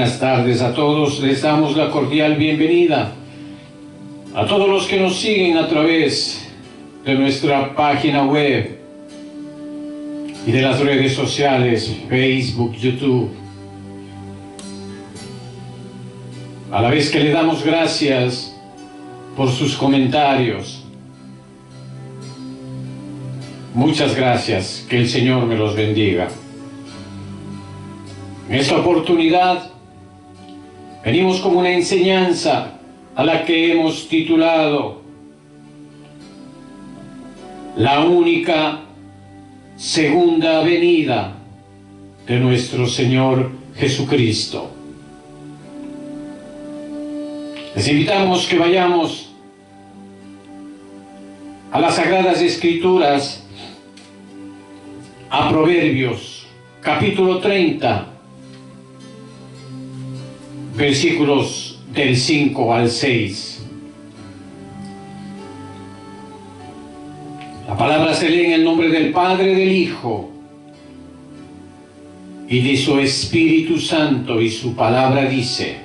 Buenas tardes a todos, les damos la cordial bienvenida a todos los que nos siguen a través de nuestra página web y de las redes sociales, Facebook, YouTube. A la vez que le damos gracias por sus comentarios. Muchas gracias, que el Señor me los bendiga. En esta oportunidad venimos con una enseñanza a la que hemos titulado La única segunda venida de nuestro Señor Jesucristo. Les invitamos que vayamos a las Sagradas Escrituras, a Proverbios, capítulo 30, versículos del 5 al 6. La palabra se lee en el nombre del Padre, del Hijo y de su Espíritu Santo, y su palabra dice: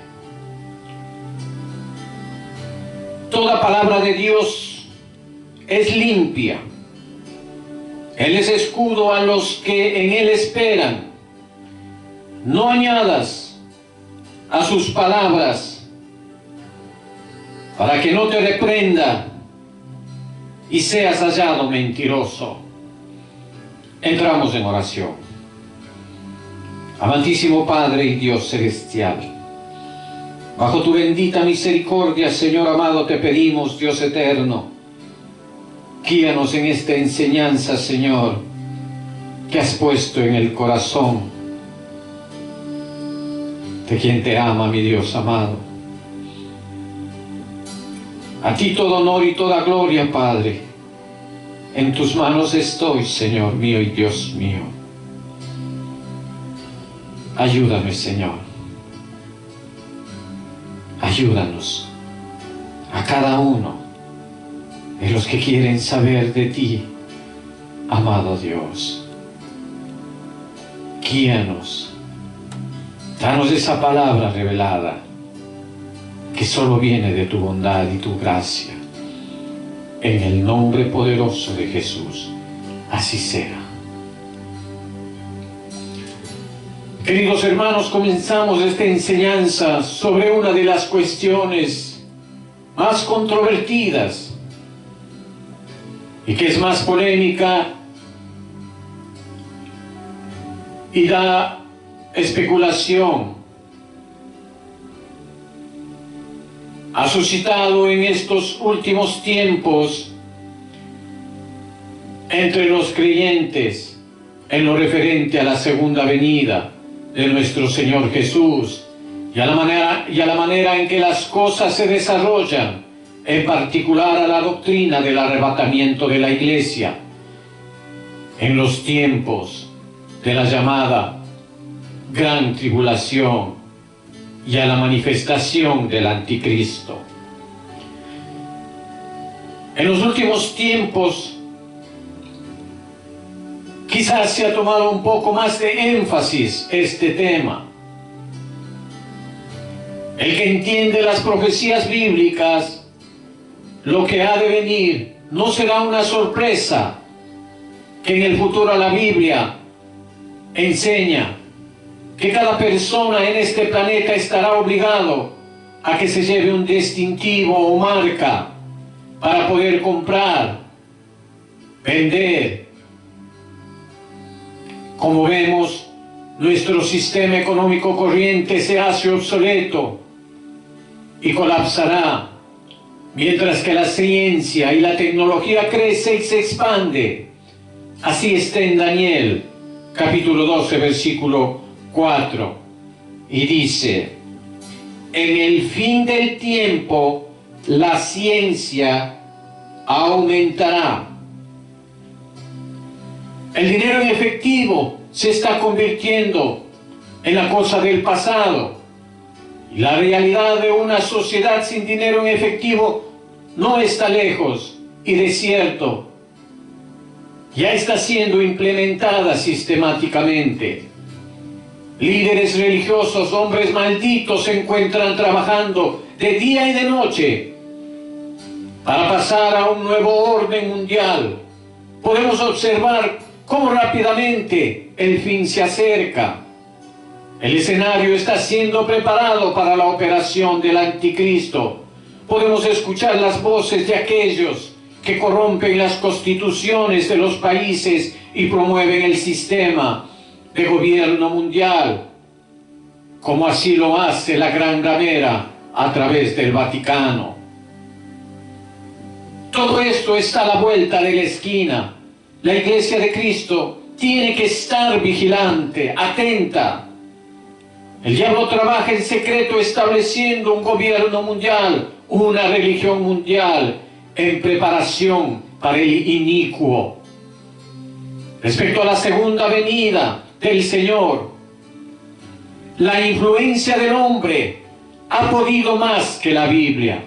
toda palabra de Dios es limpia. Él es escudo a los que en Él esperan. No añadas a sus palabras, para que no te reprenda y seas hallado mentiroso. Entramos en oración. Amantísimo Padre y Dios celestial, bajo tu bendita misericordia, Señor amado, te pedimos, Dios eterno, guíanos en esta enseñanza, Señor, que has puesto en el corazón de quien te ama, mi Dios amado. A ti todo honor y toda gloria, Padre. En tus manos estoy, Señor mío y Dios mío. Ayúdame, Señor. Ayúdanos a cada uno de los que quieren saber de ti, amado Dios. Guíanos. Danos esa palabra revelada que solo viene de tu bondad y tu gracia. En el nombre poderoso de Jesús, así sea. Queridos hermanos, comenzamos esta enseñanza sobre una de las cuestiones más controvertidas y que es más polémica y da especulación. Ha suscitado en estos últimos tiempos entre los creyentes en lo referente a la segunda venida de nuestro Señor Jesús y a la manera en que las cosas se desarrollan, en particular a la doctrina del arrebatamiento de la Iglesia en los tiempos de la llamada Gran Tribulación y a la manifestación del Anticristo. En los últimos tiempos quizás se ha tomado un poco más de énfasis este tema. El que entiende las profecías bíblicas, lo que ha de venir, no será una sorpresa que en el futuro la Biblia enseña que cada persona en este planeta estará obligado a que se lleve un distintivo o marca para poder comprar, vender. Como vemos, nuestro sistema económico corriente se hace obsoleto y colapsará, mientras que la ciencia y la tecnología crece y se expande. Así está en Daniel, capítulo 12, versículo 4, y dice: en el fin del tiempo la ciencia aumentará. El dinero en efectivo se está convirtiendo en la cosa del pasado. Y la realidad de una sociedad sin dinero en efectivo no está lejos y desierto. Ya está siendo implementada sistemáticamente. Líderes religiosos, hombres malditos, se encuentran trabajando de día y de noche para pasar a un nuevo orden mundial. Podemos observar cómo rápidamente el fin se acerca. El escenario está siendo preparado para la operación del anticristo. Podemos escuchar las voces de aquellos que corrompen las constituciones de los países y promueven el sistema de gobierno mundial, como así lo hace la Gran Ramera a través del Vaticano. Todo esto está a la vuelta de la esquina. La Iglesia de Cristo tiene que estar vigilante, atenta. El diablo trabaja en secreto estableciendo un gobierno mundial, una religión mundial, en preparación para el inicuo. Respecto a la segunda venida del Señor, la influencia del hombre ha podido más que la Biblia.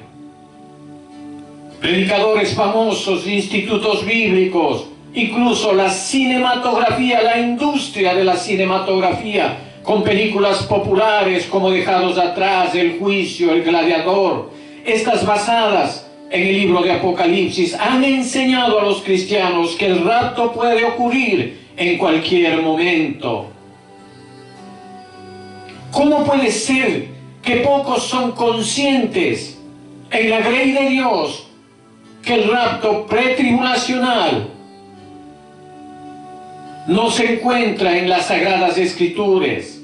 Predicadores famosos, institutos bíblicos, incluso la cinematografía, la industria de la cinematografía, con películas populares como Dejados Atrás, El Juicio, El Gladiador, estas basadas en el libro de Apocalipsis, han enseñado a los cristianos que el rapto puede ocurrir en cualquier momento. ¿Cómo puede ser que pocos son conscientes en la grey de Dios que el rapto pretribulacional no se encuentra en las Sagradas Escrituras?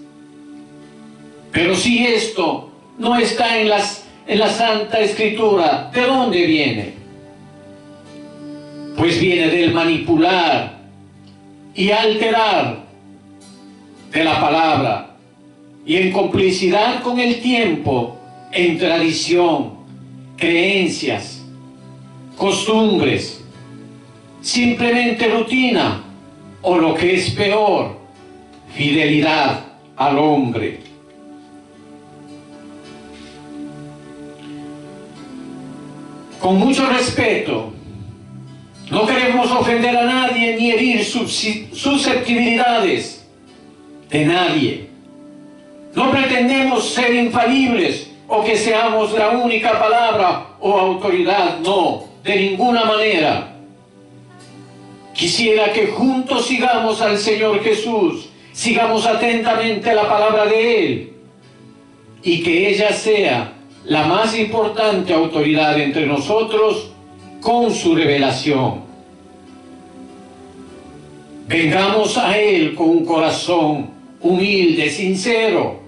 Pero si esto no está en la Santa Escritura, ¿de dónde viene? Pues viene del manipular y alterar de la palabra, y en complicidad con el tiempo, en tradición, creencias, costumbres, simplemente rutina, o lo que es peor, fidelidad al hombre. Con mucho respeto, no queremos ofender a nadie ni herir susceptibilidades de nadie. No pretendemos ser infalibles o que seamos la única palabra o autoridad, no, de ninguna manera. Quisiera que juntos sigamos al Señor Jesús, sigamos atentamente la palabra de Él, y que ella sea la más importante autoridad entre nosotros con su revelación. Vengamos a Él con un corazón humilde, sincero,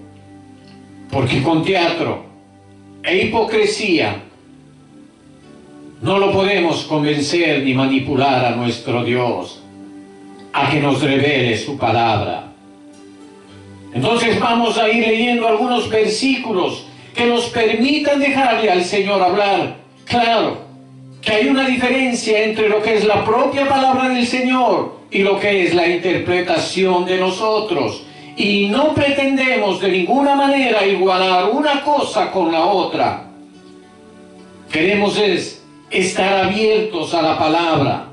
porque con teatro e hipocresía no lo podemos convencer ni manipular a nuestro Dios a que nos revele su palabra. Entonces vamos a ir leyendo algunos versículos que nos permitan dejarle al Señor hablar. Claro que hay una diferencia entre lo que es la propia palabra del Señor y lo que es la interpretación de nosotros. Y no pretendemos de ninguna manera igualar una cosa con la otra. Queremos estar abiertos a la palabra.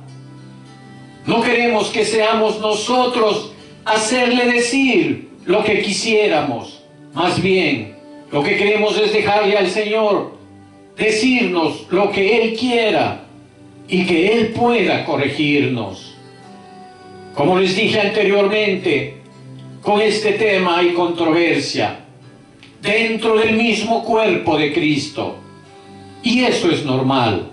No queremos que seamos nosotros hacerle decir lo que quisiéramos. Más bien, lo que queremos es dejarle al Señor decirnos lo que Él quiera y que Él pueda corregirnos. Como les dije anteriormente, con este tema hay controversia dentro del mismo cuerpo de Cristo. Y eso es normal,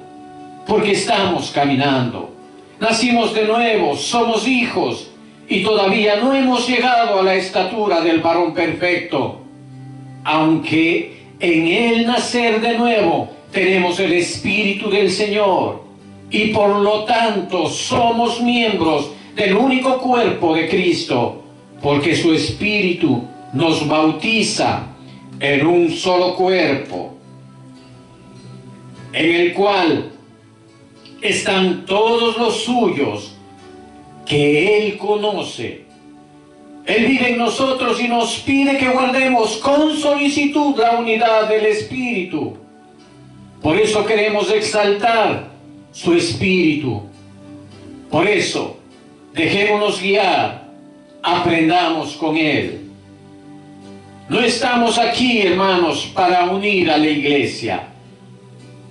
porque estamos caminando. Nacimos de nuevo, somos hijos, y todavía no hemos llegado a la estatura del varón perfecto. Aunque en el nacer de nuevo tenemos el Espíritu del Señor, y por lo tanto somos miembros del único cuerpo de Cristo, porque su Espíritu nos bautiza en un solo cuerpo, en el cual están todos los suyos que Él conoce. Él vive en nosotros y nos pide que guardemos con solicitud la unidad del Espíritu. Por eso queremos exaltar su Espíritu. Por eso, dejémonos guiar, aprendamos con Él. No estamos aquí, hermanos, para unir a la iglesia.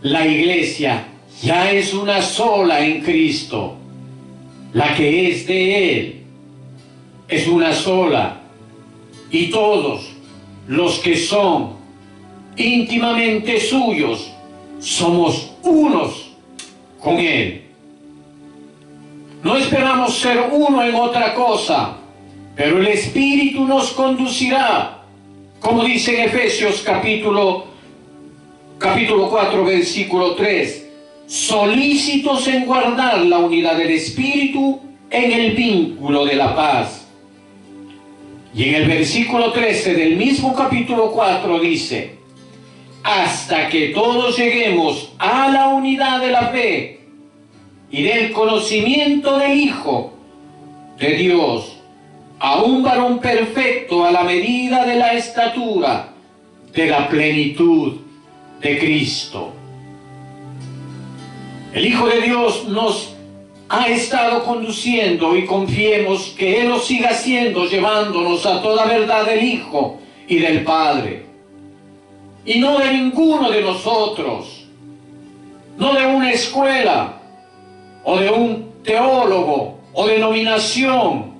La iglesia ya es una sola en Cristo. La que es de Él es una sola. Y todos los que son íntimamente suyos somos unos con Él. No esperamos ser uno en otra cosa, pero el Espíritu nos conducirá, como dice en Efesios capítulo 4, versículo 3, solícitos en guardar la unidad del Espíritu en el vínculo de la paz. Y en el versículo 13 del mismo capítulo 4 dice, hasta que todos lleguemos a la unidad de la fe y del conocimiento del Hijo de Dios, a un varón perfecto a la medida de la estatura de la plenitud de Cristo. El Hijo de Dios nos ha estado conduciendo y confiemos que Él lo siga haciendo, llevándonos a toda verdad del Hijo y del Padre. Y no de ninguno de nosotros, no de una escuela, o de un teólogo, o denominación,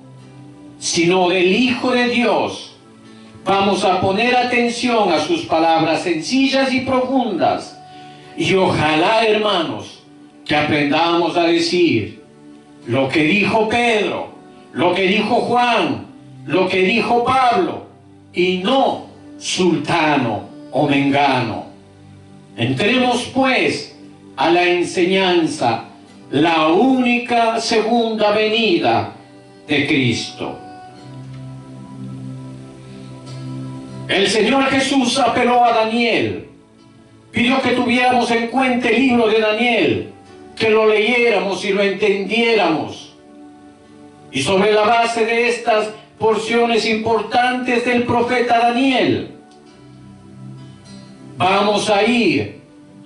sino del Hijo de Dios. Vamos a poner atención a sus palabras sencillas y profundas. Y ojalá, hermanos, que aprendamos a decir lo que dijo Pedro, lo que dijo Juan, lo que dijo Pablo, y no sultano o mengano. Entremos pues a la enseñanza, la única segunda venida de Cristo. El Señor Jesús apeló a Daniel, pidió que tuviéramos en cuenta el libro de Daniel, que lo leyéramos y lo entendiéramos. Y sobre la base de estas porciones importantes del profeta Daniel, vamos a ir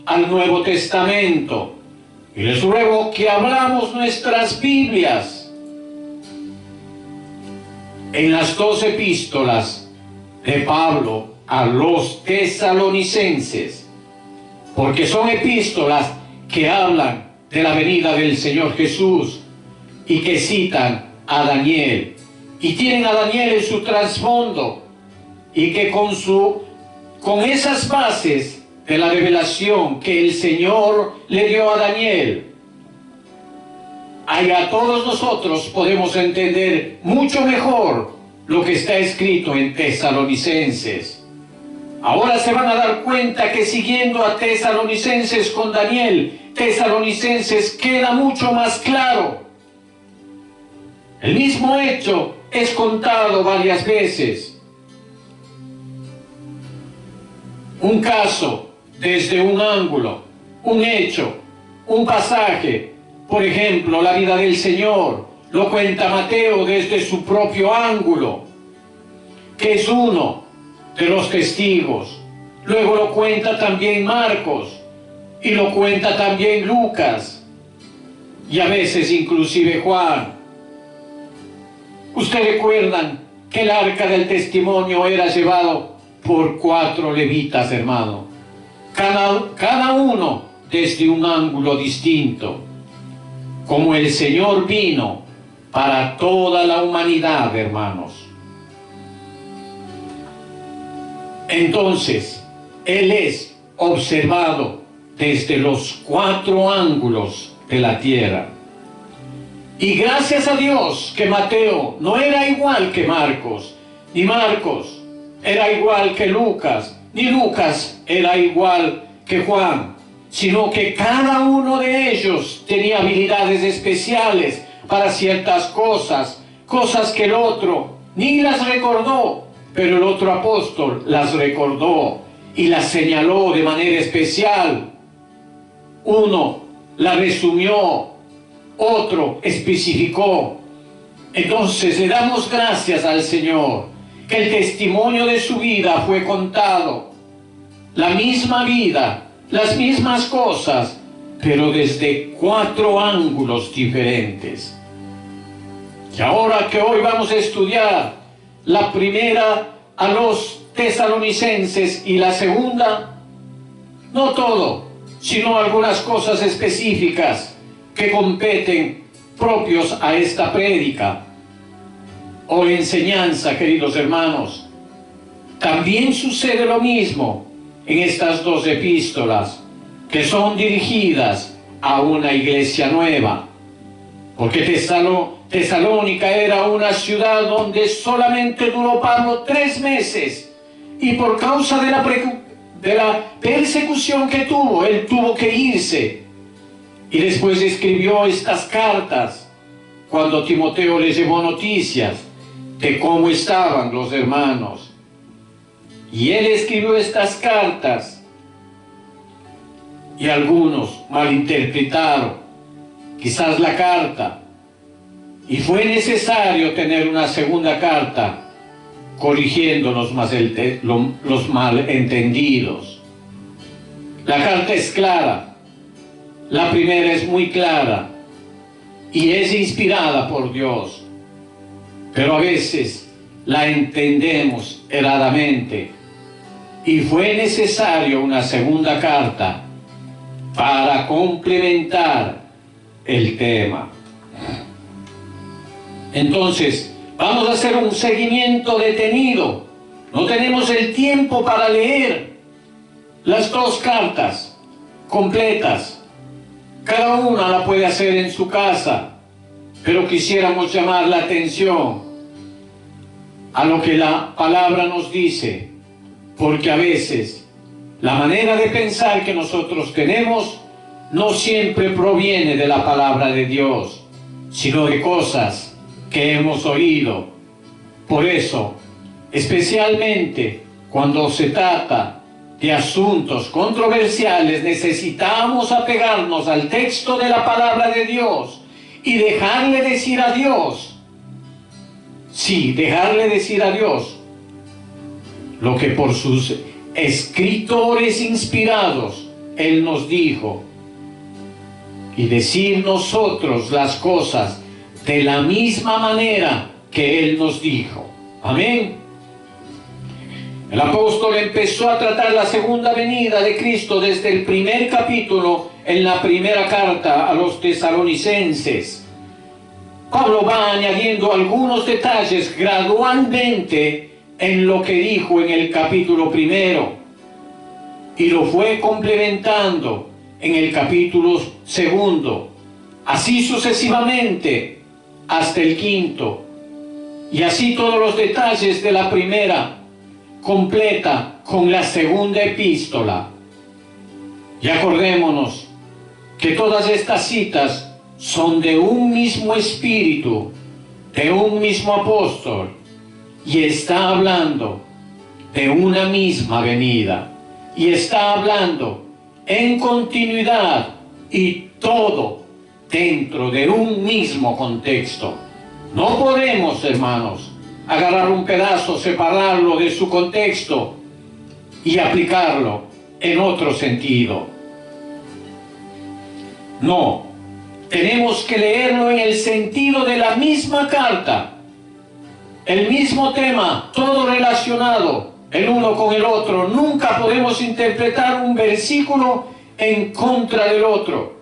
al Nuevo Testamento. Y les ruego que abramos nuestras Biblias en las 2 epístolas de Pablo a los tesalonicenses, porque son epístolas que hablan de la venida del Señor Jesús y que citan a Daniel y tienen a Daniel en su trasfondo, y que con esas bases de la revelación que el Señor le dio a Daniel, a todos nosotros podemos entender mucho mejor lo que está escrito en Tesalonicenses. Ahora se van a dar cuenta que siguiendo a Tesalonicenses con Daniel, Tesalonicenses queda mucho más claro. El mismo hecho es contado varias veces. Un caso desde un ángulo, un hecho, un pasaje. Por ejemplo, la vida del Señor lo cuenta Mateo desde su propio ángulo, que es uno de los testigos. Luego lo cuenta también Marcos y lo cuenta también Lucas y a veces inclusive Juan. Ustedes recuerdan que el arca del testimonio era llevado por 4 levitas, hermano, cada uno desde un ángulo distinto, como el Señor vino para toda la humanidad, hermanos. Entonces, Él es observado desde los 4 ángulos de la tierra. Y gracias a Dios que Mateo no era igual que Marcos, ni Marcos era igual que Lucas, ni Lucas era igual que Juan, sino que cada uno de ellos tenía habilidades especiales para ciertas cosas, cosas que el otro ni las recordó, pero el otro apóstol las recordó y las señaló de manera especial. Uno la resumió, otro especificó. Entonces le damos gracias al Señor que el testimonio de su vida fue contado, la misma vida, las mismas cosas, pero desde 4 ángulos diferentes. Y ahora que hoy vamos a estudiar la primera a los Tesalonicenses y la segunda, no todo, sino algunas cosas específicas que competen propios a esta prédica o enseñanza, queridos hermanos. También sucede lo mismo en estas dos epístolas, que son dirigidas a una iglesia nueva, porque Tesalónica era una ciudad donde solamente duró Pablo 3 meses, y por causa de la persecución que tuvo, él tuvo que irse, y después escribió estas cartas cuando Timoteo le llevó noticias de cómo estaban los hermanos. Y él escribió estas cartas y algunos malinterpretaron quizás la carta, y fue necesario tener una segunda carta corrigiendo los malentendidos. La carta es clara, la primera es muy clara y es inspirada por Dios, pero a veces la entendemos erradamente, y fue necesario una segunda carta para complementar el tema. Entonces, vamos a hacer un seguimiento detenido. No tenemos el tiempo para leer las dos cartas completas. Cada una la puede hacer en su casa, pero quisiéramos llamar la atención a lo que la palabra nos dice, porque a veces la manera de pensar que nosotros tenemos no siempre proviene de la palabra de Dios, sino de cosas que hemos oído. Por eso, especialmente cuando se trata de asuntos controversiales, necesitamos apegarnos al texto de la palabra de Dios y dejarle decir a Dios, sí, dejarle decir a Dios lo que por sus escritores inspirados Él nos dijo, y decir nosotros las cosas de la misma manera que Él nos dijo. Amén. El apóstol empezó a tratar la segunda venida de Cristo desde el primer capítulo en la primera carta a los tesalonicenses. Pablo va añadiendo algunos detalles gradualmente en lo que dijo en el capítulo primero, y lo fue complementando en el capítulo segundo, así sucesivamente hasta el quinto, y así todos los detalles de la primera completa con la segunda epístola. Y acordémonos que todas estas citas son de un mismo espíritu, de un mismo apóstol, y está hablando de una misma venida, y está hablando en continuidad, y todo dentro de un mismo contexto. No podemos, hermanos, agarrar un pedazo, separarlo de su contexto y aplicarlo en otro sentido. No, tenemos que leerlo en el sentido de la misma carta, el mismo tema, todo relacionado el uno con el otro. Nunca podemos interpretar un versículo en contra del otro.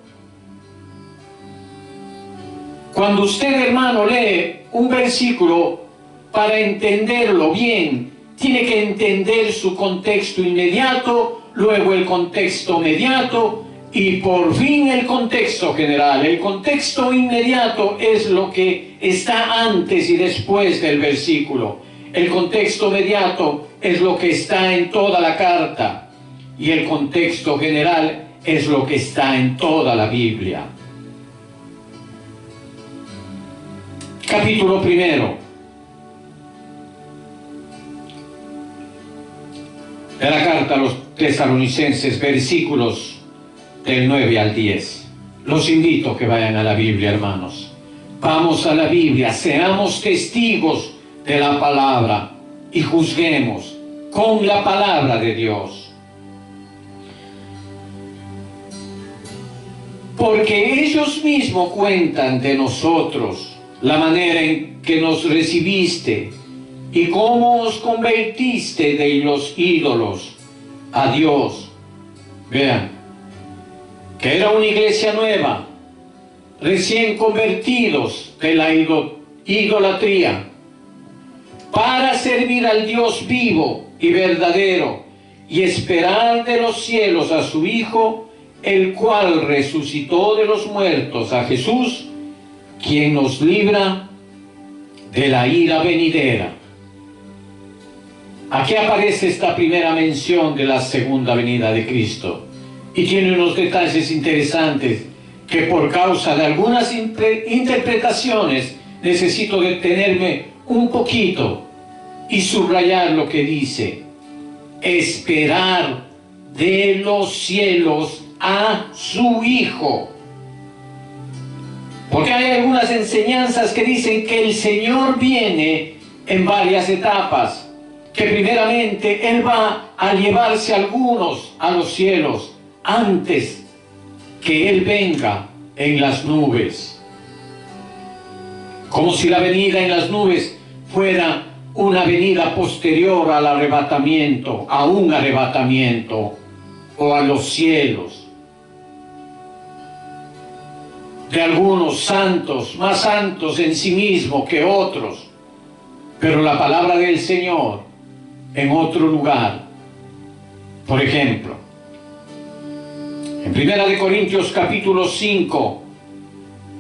Cuando usted, hermano, lee un versículo, para entenderlo bien, tiene que entender su contexto inmediato, luego el contexto mediato y por fin el contexto general. El contexto inmediato es lo que está antes y después del versículo. El contexto mediato es lo que está en toda la carta, y el contexto general es lo que está en toda la Biblia. Capítulo primero de la carta a los tesalonicenses, versículos del 9 al 10. Los invito a que vayan a la Biblia, hermanos. Vamos a la Biblia, seamos testigos de la palabra y juzguemos con la palabra de Dios. Porque ellos mismos cuentan de nosotros la manera en que nos recibiste y cómo os convertiste de los ídolos a Dios. Vean, que era una iglesia nueva, recién convertidos de la idolatría, para servir al Dios vivo y verdadero y esperar de los cielos a su Hijo, el cual resucitó de los muertos, a Jesús, quien nos libra de la ira venidera. Aquí aparece esta primera mención de la segunda venida de Cristo y tiene unos detalles interesantes que por causa de algunas interpretaciones necesito detenerme un poquito y subrayar lo que dice: esperar de los cielos a su Hijo. Porque hay algunas enseñanzas que dicen que el Señor viene en varias etapas, que primeramente Él va a llevarse a algunos a los cielos antes que Él venga en las nubes. Como si la venida en las nubes fuera una venida posterior al arrebatamiento, a un arrebatamiento o a los cielos de algunos santos, más santos en sí mismos que otros, pero la palabra del Señor en otro lugar. Por ejemplo, en 1 Corintios capítulo 5,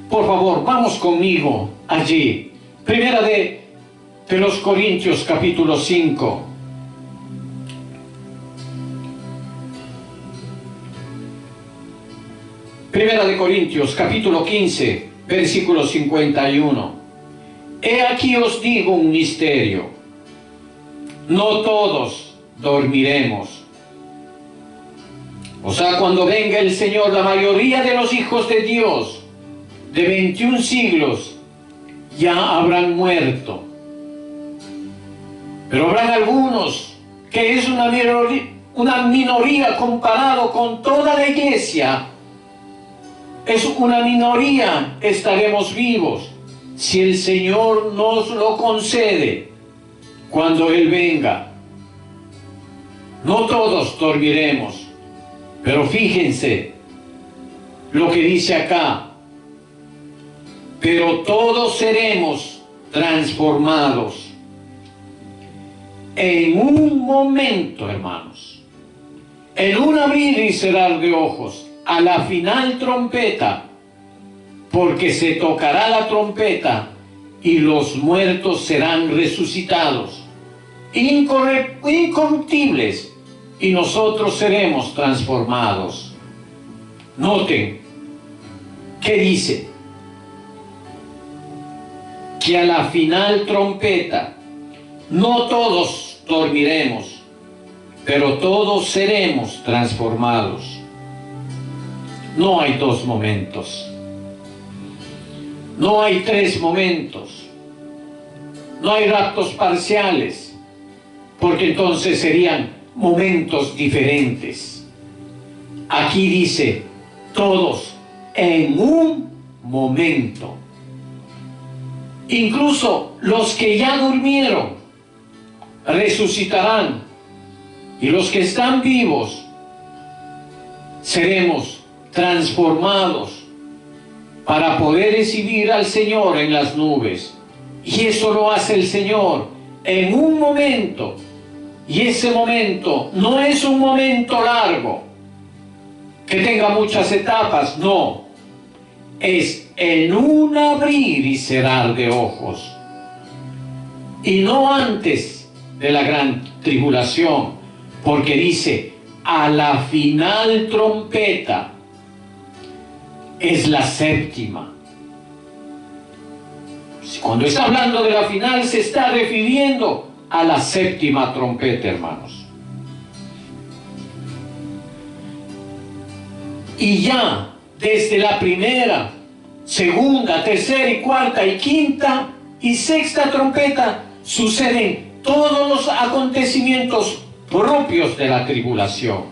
por favor, vamos conmigo allí. 1 de los Corintios capítulo 5. Primera de Corintios capítulo 15, versículo 51. He aquí os digo un misterio: no todos dormiremos. O sea, cuando venga el Señor, la mayoría de los hijos de Dios de 21 siglos ya habrán muerto. Pero habrán algunos, que es una minoría comparado con toda la iglesia. Es una minoría, estaremos vivos si el Señor nos lo concede cuando Él venga. No todos dormiremos, pero fíjense lo que dice acá: pero todos seremos transformados en un momento, hermanos, en un abrir y cerrar de ojos, a la final trompeta, porque se tocará la trompeta y los muertos serán resucitados, incorruptibles, y nosotros seremos transformados. Noten que dice que a la final trompeta no todos dormiremos, pero todos seremos transformados. No hay dos momentos, no hay tres momentos, no hay raptos parciales, porque entonces serían momentos diferentes. Aquí dice todos en un momento. Incluso los que ya durmieron resucitarán, y los que están vivos seremos transformados para poder recibir al Señor en las nubes. Y eso lo hace el Señor en un momento, y ese momento no es un momento largo que tenga muchas etapas, no, es en un abrir y cerrar de ojos, y no antes de la gran tribulación, porque dice a la final trompeta. Es la séptima. Cuando está hablando de la final, se está refiriendo a la séptima trompeta, hermanos. Y ya desde la primera, segunda, tercera y cuarta y quinta y sexta trompeta suceden todos los acontecimientos propios de la tribulación.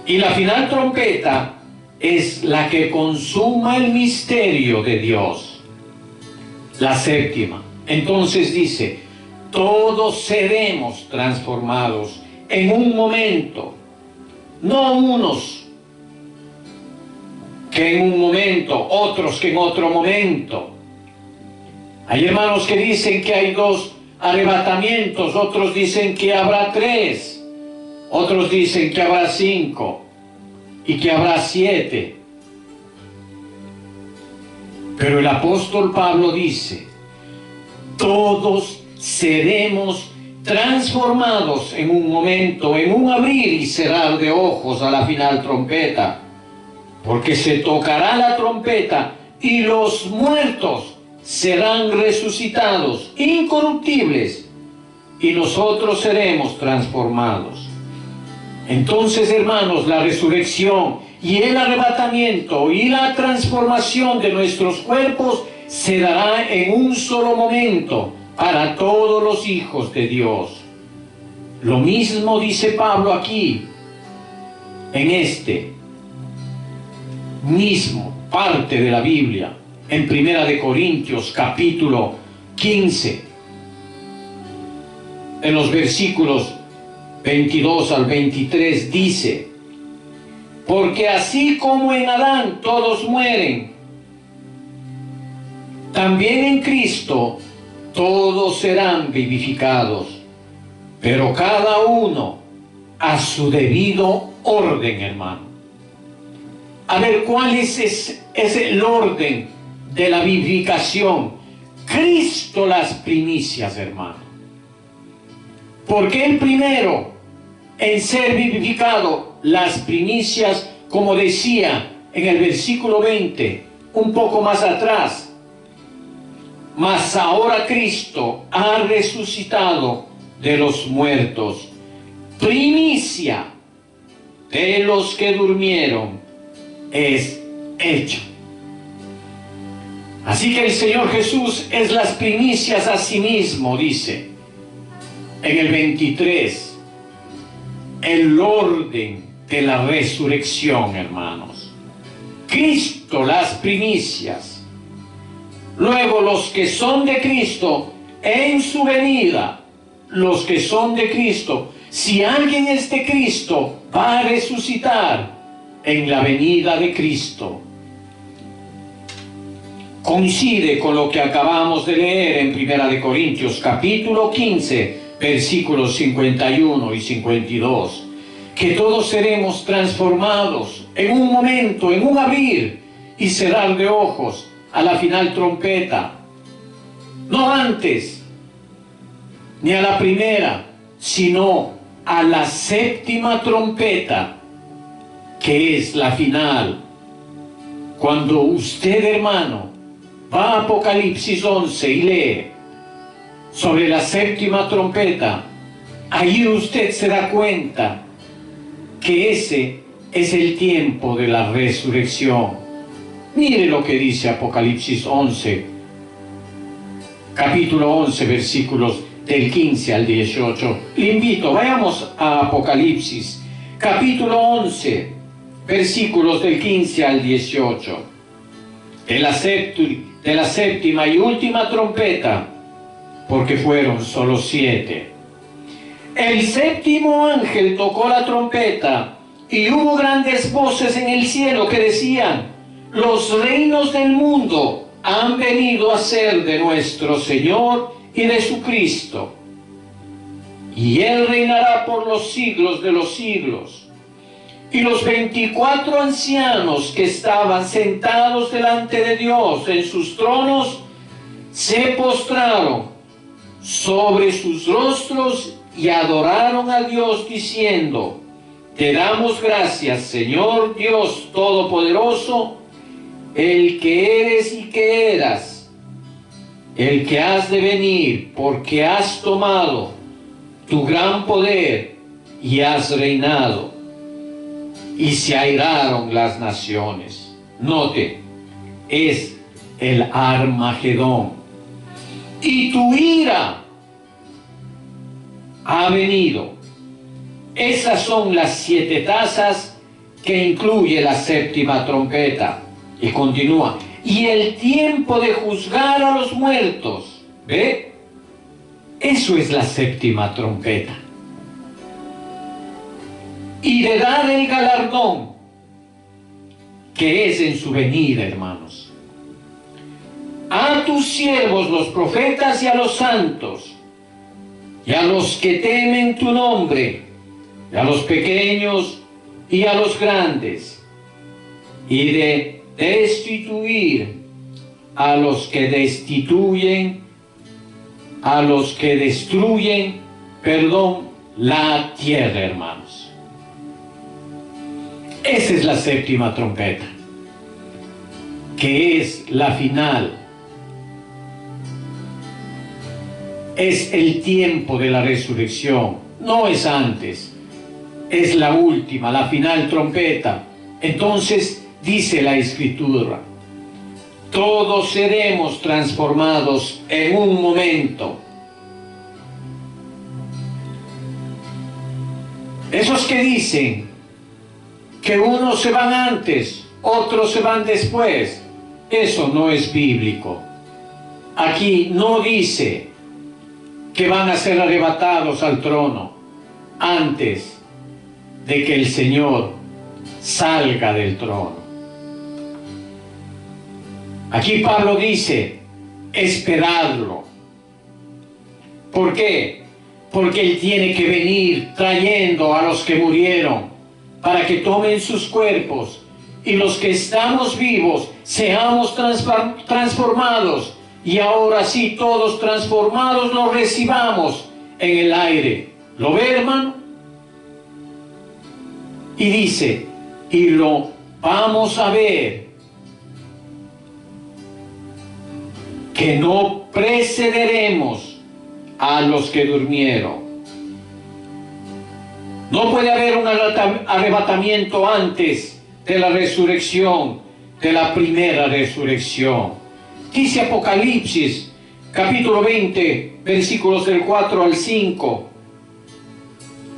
Y la final trompeta es la que consuma el misterio de Dios, la séptima. Entonces dice, todos seremos transformados en un momento, no unos que en un momento, otros que en otro momento. Hay hermanos que dicen que hay 2 arrebatamientos, otros dicen que habrá 3, otros dicen que habrá 5 y que habrá 7. Pero el apóstol Pablo dice, todos seremos transformados en un momento, en un abrir y cerrar de ojos a la final trompeta, porque se tocará la trompeta y los muertos serán resucitados, incorruptibles, y nosotros seremos transformados. Entonces, hermanos, la resurrección y el arrebatamiento y la transformación de nuestros cuerpos se dará en un solo momento para todos los hijos de Dios. Lo mismo dice Pablo aquí, en este mismo parte de la Biblia, en 1 Corintios capítulo 15, en los versículos 22 al 23 dice, porque así como en Adán todos mueren, también en Cristo todos serán vivificados, pero cada uno a su debido orden, hermano. A ver, ¿cuál es el orden de la vivificación? Cristo las primicias, hermano. Porque el primero en ser vivificado, las primicias, como decía en el versículo 20, un poco más atrás, mas ahora Cristo ha resucitado de los muertos, primicia de los que durmieron es hecho. Así que el Señor Jesús es las primicias a sí mismo, dice en el 23, el orden de la resurrección, hermanos. Cristo las primicias. Luego los que son de Cristo en su venida, los que son de Cristo, si alguien es de Cristo, va a resucitar en la venida de Cristo. Coincide con lo que acabamos de leer en 1 Corintios capítulo 15, versículos 51 y 52, que todos seremos transformados en un momento, en un abrir y cerrar de ojos a la final trompeta, no antes ni a la primera, sino a la séptima trompeta, que es la final. Cuando usted, hermano, va a Apocalipsis 11 y lee sobre la séptima trompeta, ahí usted se da cuenta que ese es el tiempo de la resurrección. Mire lo que dice Apocalipsis 11, capítulo 11, versículos del 15 al 18. Le invito, vayamos a Apocalipsis, capítulo 11, versículos del 15 al 18. De la séptima y última trompeta, porque fueron solo 7. El séptimo ángel tocó la trompeta, y hubo grandes voces en el cielo que decían: los reinos del mundo han venido a ser de nuestro Señor y de su Cristo, y Él reinará por los siglos de los siglos. Y los 24 ancianos que estaban sentados delante de Dios en sus tronos se postraron sobre sus rostros y adoraron a Dios diciendo: te damos gracias, Señor Dios Todopoderoso, el que eres y que eras, el que has de venir, porque has tomado tu gran poder y has reinado. Y se airaron las naciones. Note, es el Armagedón. Y tu ira ha venido. Esas son las 7 tazas que incluye la séptima trompeta. Y continúa. Y el tiempo de juzgar a los muertos. ¿Ve? Eso es la séptima trompeta. Y de dar el galardón que es en su venida, hermanos, a tus siervos los profetas y a los santos, y a los que temen tu nombre, y a los pequeños y a los grandes, y de destituir a los que destruyen, la tierra, hermanos. Esa es la séptima trompeta, que es la final. Es el tiempo de la resurrección, no es antes, es la última, la final trompeta. Entonces dice la Escritura, todos seremos transformados en un momento. Esos que dicen que unos se van antes, otros se van después, eso no es bíblico. Aquí no dice que van a ser arrebatados al trono antes de que el Señor salga del trono. Aquí Pablo dice, esperadlo. ¿Por qué? Porque Él tiene que venir trayendo a los que murieron para que tomen sus cuerpos y los que estamos vivos seamos transformados, y ahora sí todos transformados nos recibamos en el aire. ¿Lo ve, hermano? Y dice, y lo vamos a ver, que no precederemos a los que durmieron. No puede haber un arrebatamiento antes de la resurrección, de la primera resurrección. Dice Apocalipsis, capítulo 20, versículos del 4 al 5,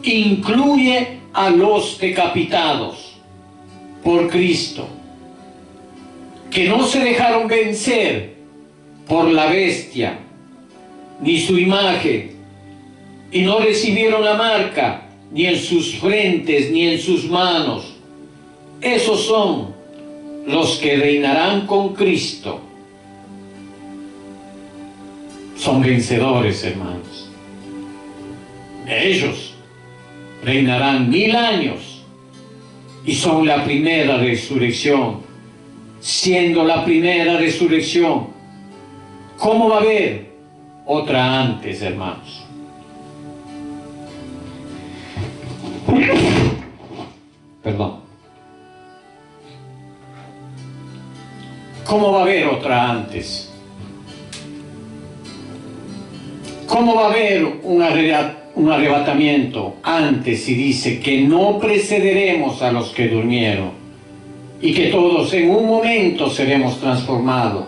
incluye a los decapitados por Cristo, que no se dejaron vencer por la bestia, ni su imagen, y no recibieron la marca, ni en sus frentes, ni en sus manos. Esos son los que reinarán con Cristo. Son vencedores, hermanos. Ellos reinarán 1000 años y son la primera resurrección. Siendo la primera resurrección, ¿cómo va a haber otra antes, hermanos? Perdón. ¿Cómo va a haber otra antes? ¿Cómo va a haber un arrebatamiento antes si dice que no precederemos a los que durmieron y que todos en un momento seremos transformados?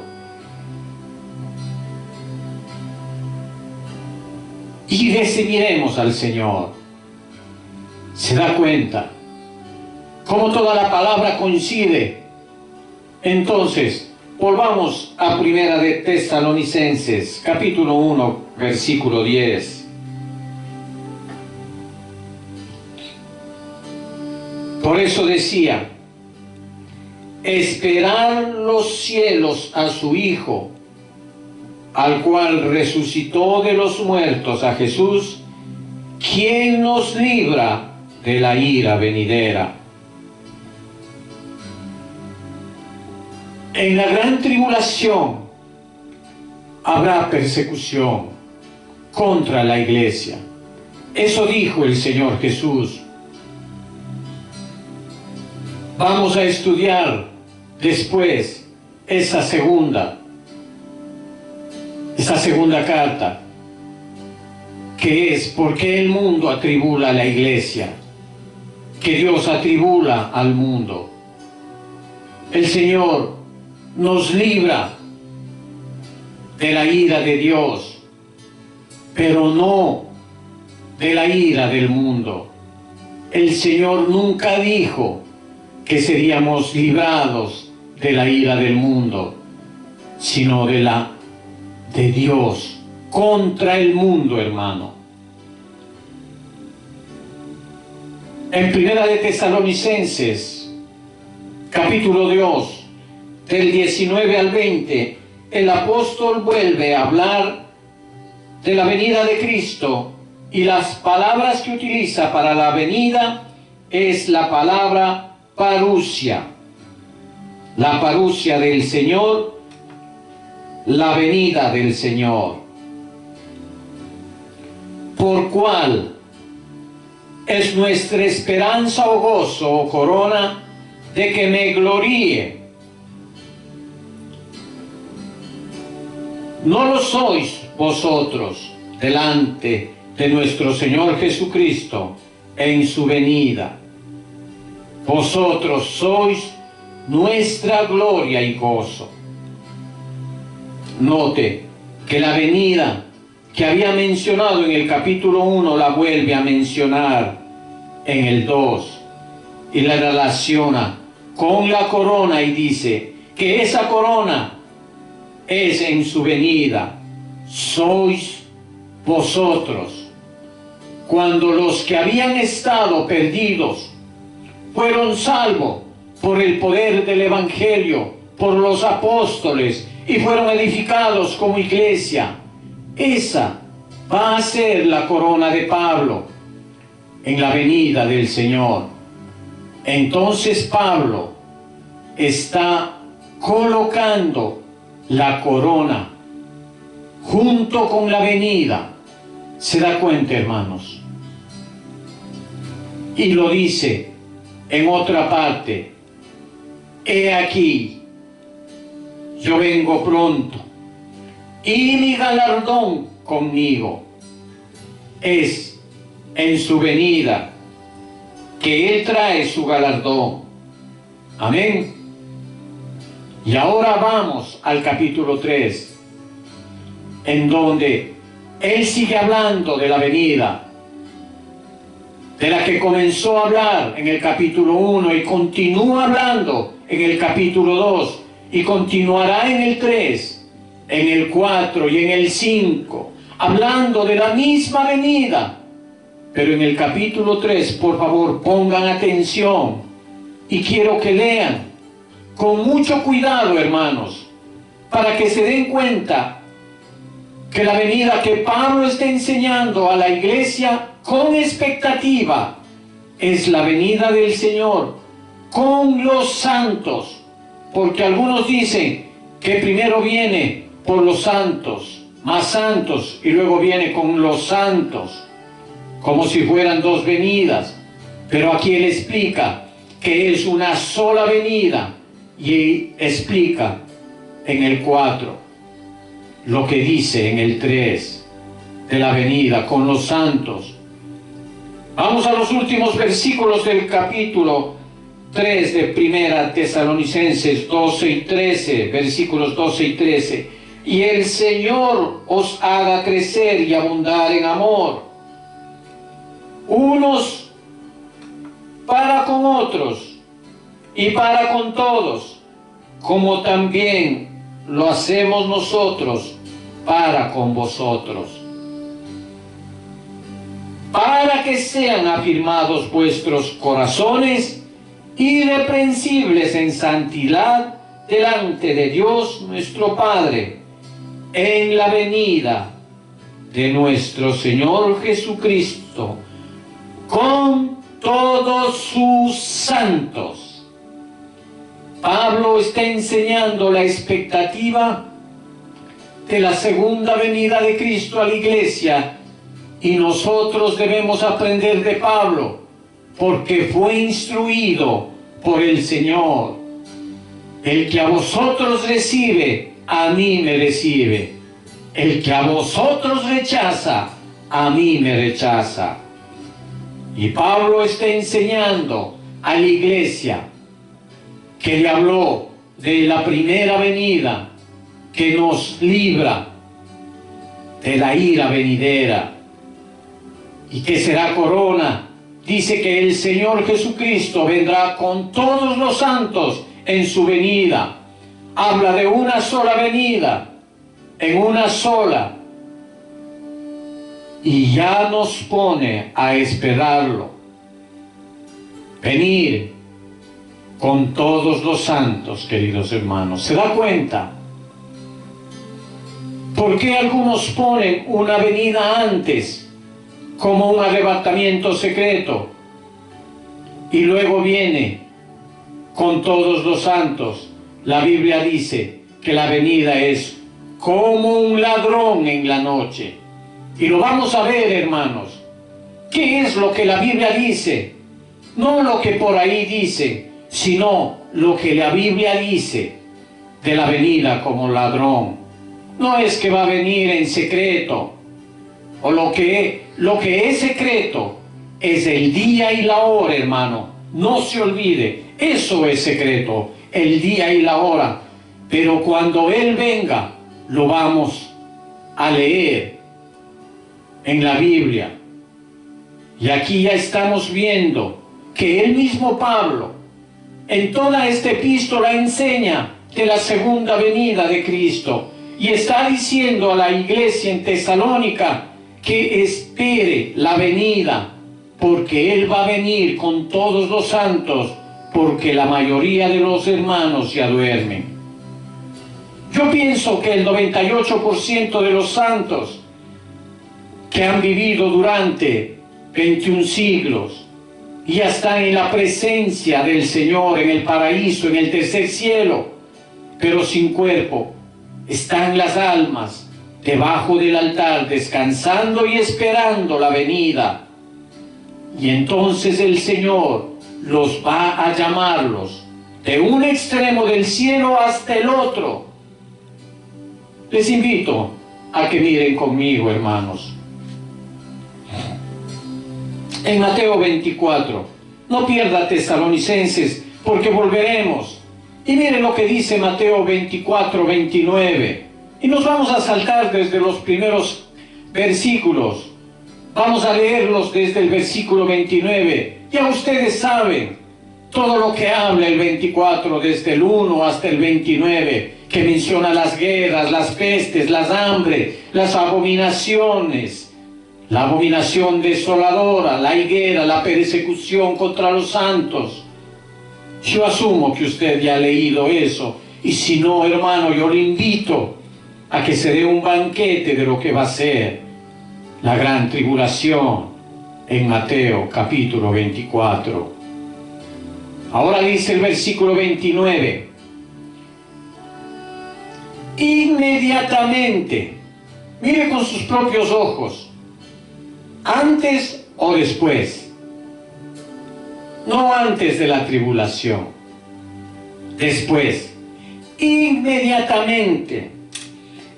Y recibiremos al Señor. ¿Se da cuenta cómo toda la palabra coincide? Entonces, volvamos a Primera de Tesalonicenses, capítulo 1, versículo 10. Por eso decía, esperar los cielos a su Hijo, al cual resucitó de los muertos, a Jesús, quien nos libra de la ira venidera. En la gran tribulación habrá persecución contra la iglesia. Eso dijo el Señor Jesús. Vamos a estudiar después esa segunda carta, que es por qué el mundo atribula a la iglesia, que Dios atribula al mundo. El Señor nos libra de la ira de Dios, pero no de la ira del mundo. El Señor nunca dijo que seríamos librados de la ira del mundo, sino de Dios, contra el mundo, hermano. En Primera de Tesalonicenses, capítulo 2, del 19 al 20, el apóstol vuelve a hablar de la venida de Cristo, y las palabras que utiliza para la venida es la palabra parusia. La parusia del Señor, la venida del Señor. Por cual es nuestra esperanza o gozo o corona de que me gloríe. No lo sois vosotros delante de nuestro Señor Jesucristo en su venida. Vosotros sois nuestra gloria y gozo. Note que la venida que había mencionado en el capítulo 1 la vuelve a mencionar en el 2 y la relaciona con la corona y dice que esa corona es en su venida. Sois vosotros, cuando los que habían estado perdidos fueron salvos por el poder del Evangelio, por los apóstoles, y fueron edificados como iglesia. Esa va a ser la corona de Pablo en la venida del Señor. Entonces Pablo está colocando la corona junto con la venida. ¿Se da cuenta, hermanos? Y lo dice en otra parte: he aquí, yo vengo pronto, y mi galardón conmigo. Es en su venida que Él trae su galardón. Amén. Y ahora vamos al capítulo 3, en donde Él sigue hablando de la venida, de la que comenzó a hablar en el capítulo 1 y continúa hablando en el capítulo 2 y continuará en el 3, en el 4 y en el 5, hablando de la misma venida. Pero en el capítulo 3, por favor, pongan atención y quiero que lean con mucho cuidado, hermanos, para que se den cuenta que la venida que Pablo está enseñando a la iglesia con expectativa es la venida del Señor con los santos, porque algunos dicen que primero viene por los santos, más santos, y luego viene con los santos, como si fueran dos venidas. Pero aquí Él explica que es una sola venida, y explica en el 4 lo que dice en el 3 de la venida con los santos. Vamos a los últimos versículos del capítulo 3 de Primera Tesalonicenses 12 y 13, versículos 12 y 13. Y el Señor os haga crecer y abundar en amor, unos para con otros y para con todos, como también lo hacemos nosotros para con vosotros, para que sean afirmados vuestros corazones irreprensibles en santidad delante de Dios nuestro Padre, en la venida de nuestro Señor Jesucristo, con todos sus santos. Pablo está enseñando la expectativa de la segunda venida de Cristo a la iglesia, y nosotros debemos aprender de Pablo, porque fue instruido por el Señor. El que a vosotros recibe, a mí me recibe. El que a vosotros rechaza, a mí me rechaza. Y Pablo está enseñando a la iglesia que le habló de la primera venida que nos libra de la ira venidera y que será corona. Dice que el Señor Jesucristo vendrá con todos los santos en su venida. Habla de una sola venida, en una sola y ya nos pone a esperarlo. Venir con todos los santos, queridos hermanos. ¿Se da cuenta? ¿Por qué algunos ponen una venida antes como un arrebatamiento secreto y luego viene con todos los santos? La Biblia dice que la venida es como un ladrón en la noche. Y lo vamos a ver, hermanos. ¿Qué es lo que la Biblia dice? No lo que por ahí dice, sino lo que la Biblia dice de la venida como ladrón. No es que va a venir en secreto, o lo que es secreto es el día y la hora, hermano. No se olvide, eso es secreto, el día y la hora. Pero cuando Él venga, lo vamos a leer en la Biblia. Y aquí ya estamos viendo que el mismo Pablo, en toda esta epístola, enseña de la segunda venida de Cristo. Y está diciendo a la iglesia en Tesalónica que espere la venida, porque Él va a venir con todos los santos, porque la mayoría de los hermanos ya duermen. Yo pienso que el 98% de los santos que han vivido durante 21 siglos y ya están en la presencia del Señor, en el paraíso, en el tercer cielo, pero sin cuerpo, están las almas debajo del altar, descansando y esperando la venida. Y entonces el Señor los va a llamarlos de un extremo del cielo hasta el otro. Les invito a que miren conmigo, hermanos. En Mateo 24, no pierda Tesalonicenses, porque volveremos. Y miren lo que dice Mateo 24, 29. Y nos vamos a saltar desde los primeros versículos. Vamos a leerlos desde el versículo 29. Ya ustedes saben todo lo que habla el 24, desde el 1 hasta el 29, que menciona las guerras, las pestes, las hambres, las abominaciones, la abominación desoladora, la higuera, la persecución contra los santos. Yo asumo que usted ya ha leído eso, y si no, hermano, yo le invito a que se dé un banquete de lo que va a ser la gran tribulación en Mateo capítulo 24. Ahora dice el versículo 29. Inmediatamente, mire con sus propios ojos, antes o después. No antes de la tribulación, después. Inmediatamente,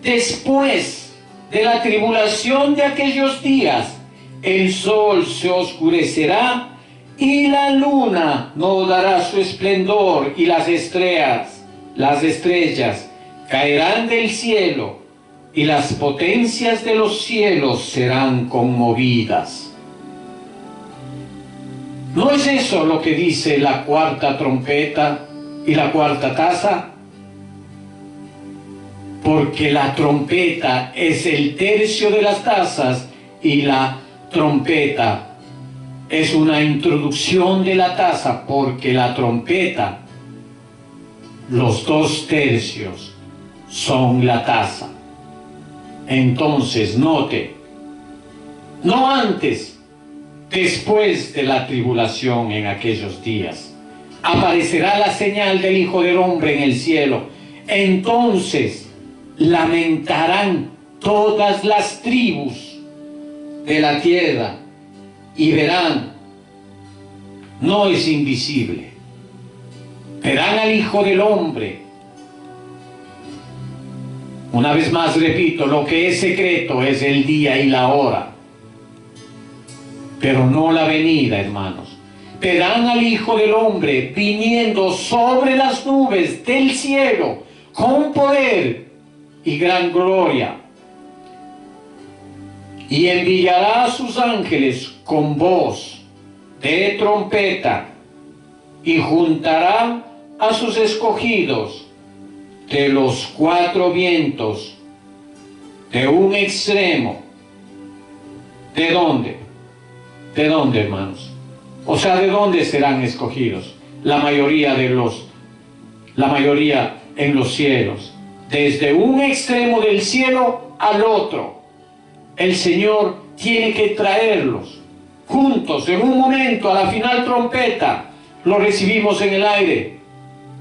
después de la tribulación de aquellos días, el sol se oscurecerá y la luna no dará su esplendor, y las estrellas caerán del cielo, y las potencias de los cielos serán conmovidas. ¿No es eso lo que dice la cuarta trompeta y la cuarta taza? Porque la trompeta es el tercio de las tazas y la trompeta es una introducción de la taza, porque la trompeta, los 2 tercios son la taza. Entonces, note, no antes, después de la tribulación en aquellos días, aparecerá la señal del Hijo del Hombre en el cielo. Entonces lamentarán todas las tribus de la tierra y verán, no es invisible, verán al Hijo del Hombre. Una vez más repito, lo que es secreto es el día y la hora, pero no la venida, hermanos. Verán al Hijo del Hombre viniendo sobre las nubes del cielo con poder y gran gloria, y enviará a sus ángeles con voz de trompeta, y juntará a sus escogidos de los 4 vientos, de un extremo ¿De dónde? ¿De dónde, hermanos? O sea, ¿de dónde serán escogidos? La mayoría en los cielos. Desde un extremo del cielo al otro. El Señor tiene que traerlos juntos en un momento, a la final trompeta. Lo recibimos en el aire.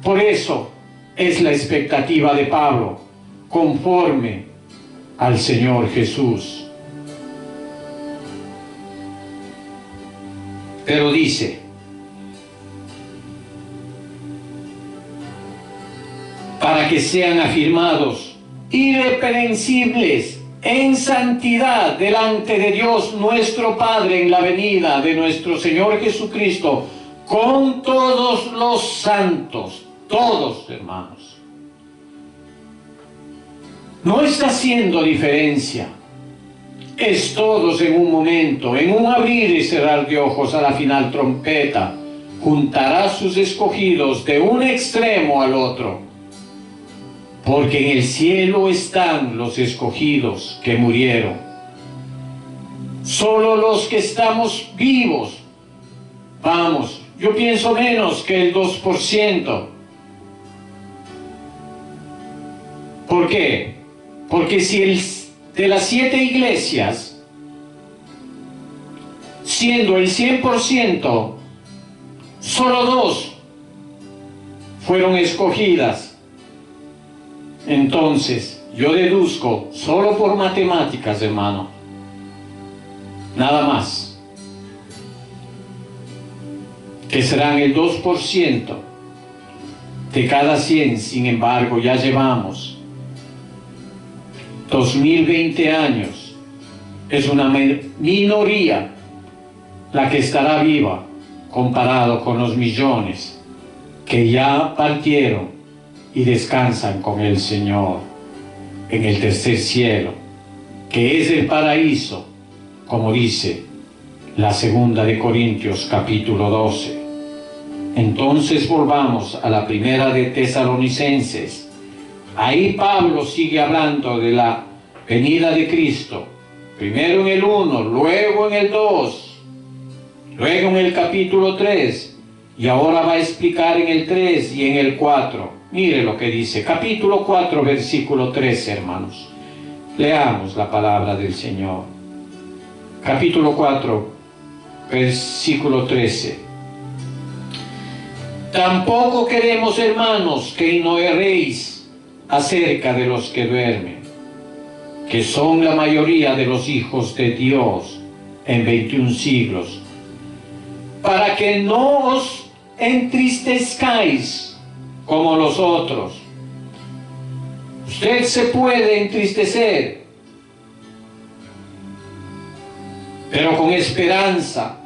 Por eso es la expectativa de Pablo, conforme al Señor Jesús. Pero dice, para que sean afirmados irreprensibles en santidad delante de Dios nuestro Padre en la venida de nuestro Señor Jesucristo con todos los santos, todos, hermanos. No está haciendo diferencia. Es todos en un momento, en un abrir y cerrar de ojos a la final trompeta. Juntará sus escogidos de un extremo al otro. Porque en el cielo están los escogidos que murieron. Solo los que estamos vivos, vamos, yo pienso menos que el 2%. ¿Por qué? Porque si de las 7 iglesias, siendo el 100%, solo 2 fueron escogidas, entonces yo deduzco, solo por matemáticas, hermano, nada más, que serán el 2% de cada 100. Sin embargo, ya llevamos 2020 años. Es una minoría la que estará viva comparado con los millones que ya partieron y descansan con el Señor en el tercer cielo, que es el paraíso, como dice la segunda de Corintios capítulo 12. Entonces volvamos a la primera de Tesalonicenses. Ahí Pablo sigue hablando de la venida de Cristo, primero en el 1, luego en el 2, luego en el capítulo 3, y ahora va a explicar en el 3 y en el 4. Mire lo que dice, capítulo 4, versículo 13, hermanos. Leamos la palabra del Señor. Capítulo 4, versículo 13. Tampoco queremos, hermanos, que no erréis acerca de los que duermen, que son la mayoría de los hijos de Dios en 21 siglos, para que no os entristezcáis como los otros. Usted se puede entristecer, pero con esperanza.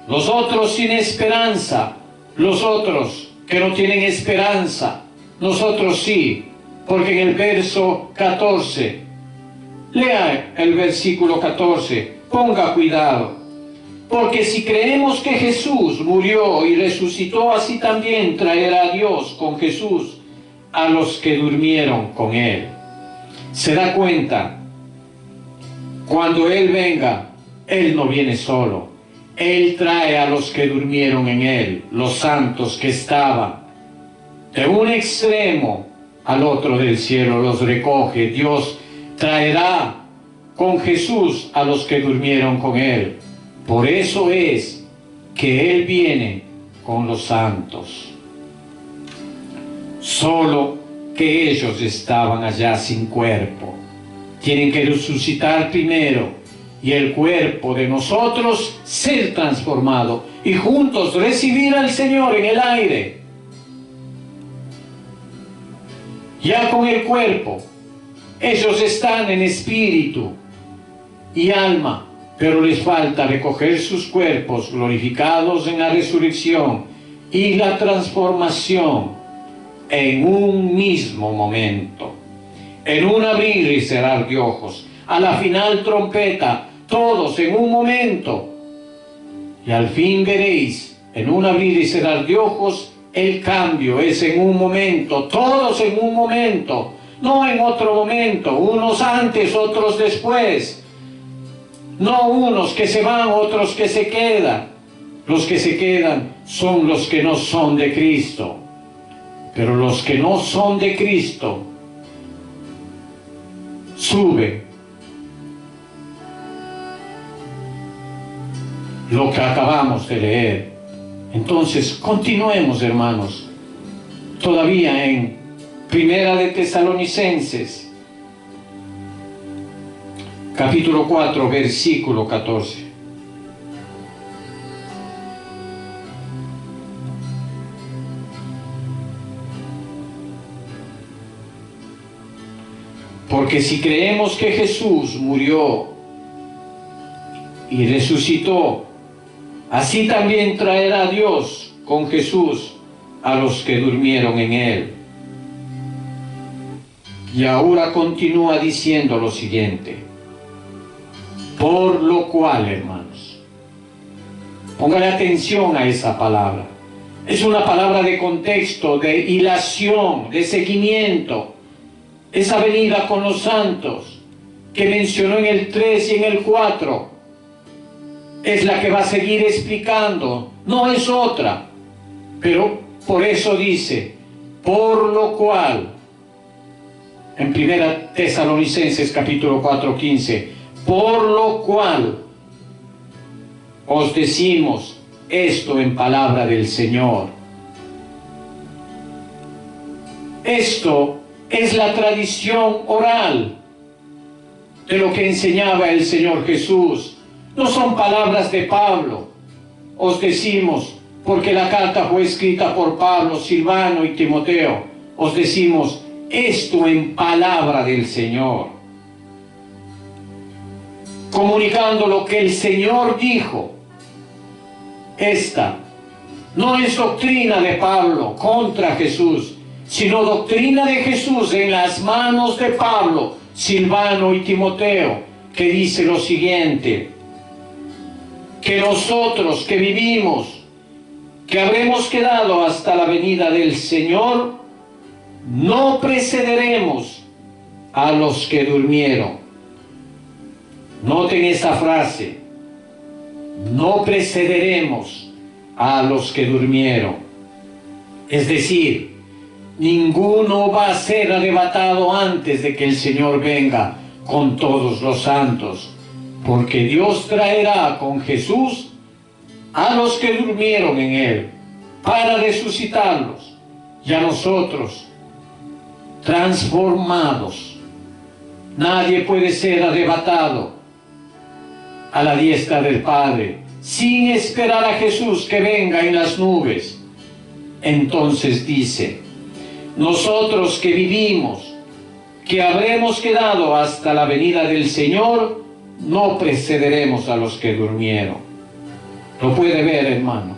Los otros sin esperanza, los otros que no tienen esperanza, nosotros sí, porque en el verso 14, lea el versículo 14, ponga cuidado, porque si creemos que Jesús murió y resucitó, así también traerá Dios con Jesús a los que durmieron con Él. Se da cuenta, cuando Él venga, Él no viene solo. Él trae a los que durmieron en Él, los santos que estaban de un extremo al otro del cielo, los recoge. Dios traerá con Jesús a los que durmieron con Él. Por eso es que Él viene con los santos. Solo que ellos estaban allá sin cuerpo. Tienen que resucitar primero y el cuerpo de nosotros ser transformado y juntos recibir al Señor en el aire. Ya con el cuerpo, ellos están en espíritu y alma, pero les falta recoger sus cuerpos glorificados en la resurrección y la transformación en un mismo momento, en un abrir y cerrar de ojos, a la final trompeta, todos en un momento, y al fin veréis, en un abrir y cerrar de ojos, el cambio es en un momento, todos en un momento, no en otro momento, unos antes, otros después. No unos que se van, otros que se quedan. Los que se quedan son los que no son de Cristo. Pero los que no son de Cristo suben. Lo que acabamos de leer. Entonces, continuemos, hermanos. Todavía en Primera de Tesalonicenses, capítulo 4, versículo 14. Porque si creemos que Jesús murió y resucitó, así también traerá Dios con Jesús a los que durmieron en Él. Y ahora continúa diciendo lo siguiente. Por lo cual, hermanos, póngale atención a esa palabra. Es una palabra de contexto, de hilación, de seguimiento. Esa venida con los santos que mencionó en el 3 y en el 4 es la que va a seguir explicando, no es otra. Pero por eso dice, por lo cual, en Primera Tesalonicenses capítulo 4, 15, por lo cual os decimos esto en palabra del Señor. Esto es la tradición oral de lo que enseñaba el Señor Jesús. No son palabras de Pablo. Os decimos, porque la carta fue escrita por Pablo, Silvano y Timoteo, os decimos esto en palabra del Señor, comunicando lo que el Señor dijo. Esta no es doctrina de Pablo contra Jesús, sino doctrina de Jesús en las manos de Pablo, Silvano y Timoteo, que dice lo siguiente, que nosotros que vivimos, que habremos quedado hasta la venida del Señor, no precederemos a los que durmieron. Noten esa frase, no precederemos a los que durmieron. Es decir, ninguno va a ser arrebatado antes de que el Señor venga con todos los santos, porque Dios traerá con Jesús a los que durmieron en Él, para resucitarlos, y a nosotros, transformados. Nadie puede ser arrebatado a la diestra del Padre sin esperar a Jesús que venga en las nubes. Entonces dice, nosotros que vivimos, que habremos quedado hasta la venida del Señor, no precederemos a los que durmieron. ¿Lo puede ver, hermano?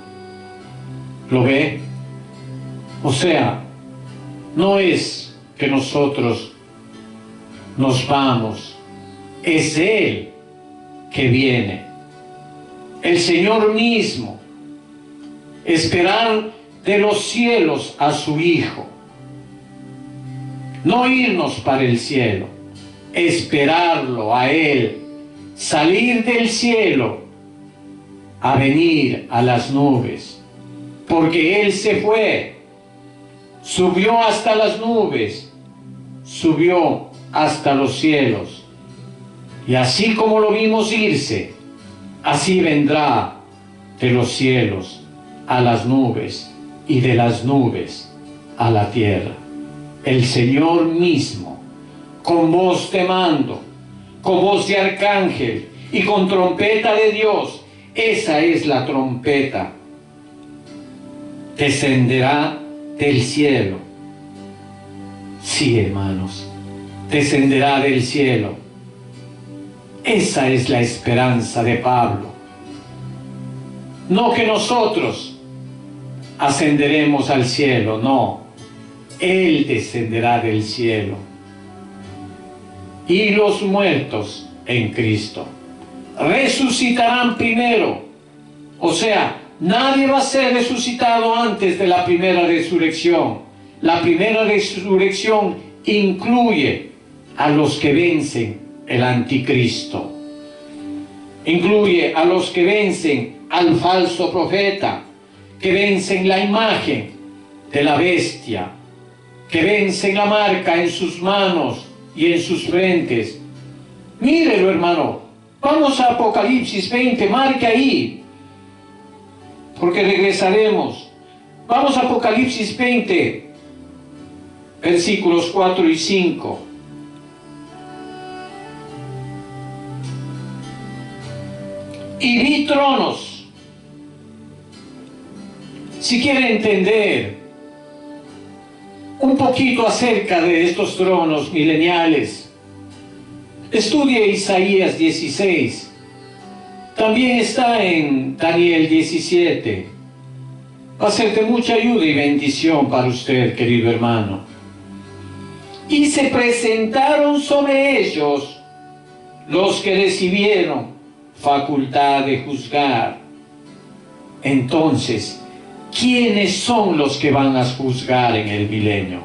¿Lo ve? O sea, no es que nosotros nos vamos, es Él que viene. El Señor mismo. Esperar de los cielos a su Hijo. No irnos para el cielo, esperarlo a Él, salir del cielo a venir a las nubes, porque Él se fue, subió hasta las nubes, subió hasta los cielos, y así como lo vimos irse, así vendrá de los cielos a las nubes y de las nubes a la tierra. El Señor mismo, con voz de mando, con voz de arcángel y con trompeta de Dios, esa es la trompeta, descenderá del cielo. Sí, hermanos, descenderá del cielo. Esa es la esperanza de Pablo. No que nosotros ascenderemos al cielo, no. Él descenderá del cielo. Y los muertos en Cristo resucitarán primero. O sea, nadie va a ser resucitado antes de la primera resurrección. La primera resurrección incluye a los que vencen el anticristo. Incluye a los que vencen al falso profeta, que vencen la imagen de la bestia, que vencen la marca en sus manos y en sus frentes. Mírelo, hermano. Vamos a Apocalipsis 20, marque ahí, porque regresaremos. Vamos a Apocalipsis 20, versículos 4 y 5. Y vi tronos. Si quiere entender un poquito acerca de estos tronos mileniales, estudie Isaías 16. También está en Daniel 17. Va a ser de mucha ayuda y bendición para usted, querido hermano. Y se presentaron sobre ellos los que recibieron facultad de juzgar. Entonces, ¿quiénes son los que van a juzgar en el milenio?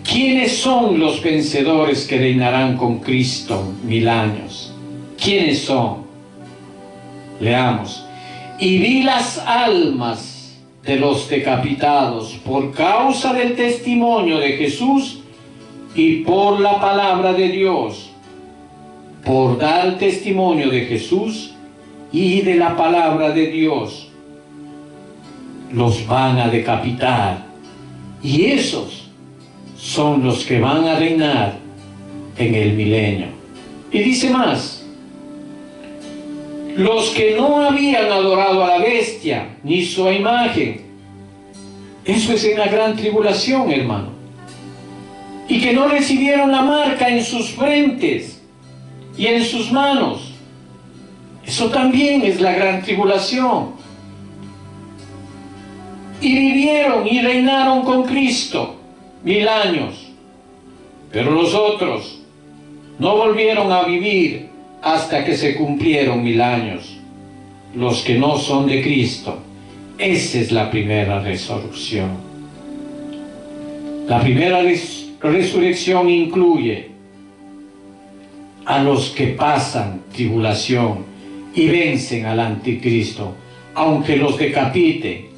¿Quiénes son los vencedores que reinarán con Cristo 1000 años? ¿Quiénes son? Leamos. Y vi las almas de los decapitados por causa del testimonio de Jesús y por la palabra de Dios, por dar testimonio de Jesús y de la palabra de Dios. Los van a decapitar, y esos son los que van a reinar en el milenio. Y dice más: los que no habían adorado a la bestia ni su imagen. Eso es en la gran tribulación, hermano. Y que no recibieron la marca en sus frentes y en sus manos. Eso también es la gran tribulación. Y vivieron y reinaron con Cristo 1000 años. Pero los otros no volvieron a vivir hasta que se cumplieron 1000 años. Los que no son de Cristo. Esa es la primera resurrección. La primera resurrección incluye a los que pasan tribulación y vencen al anticristo, aunque los decapite.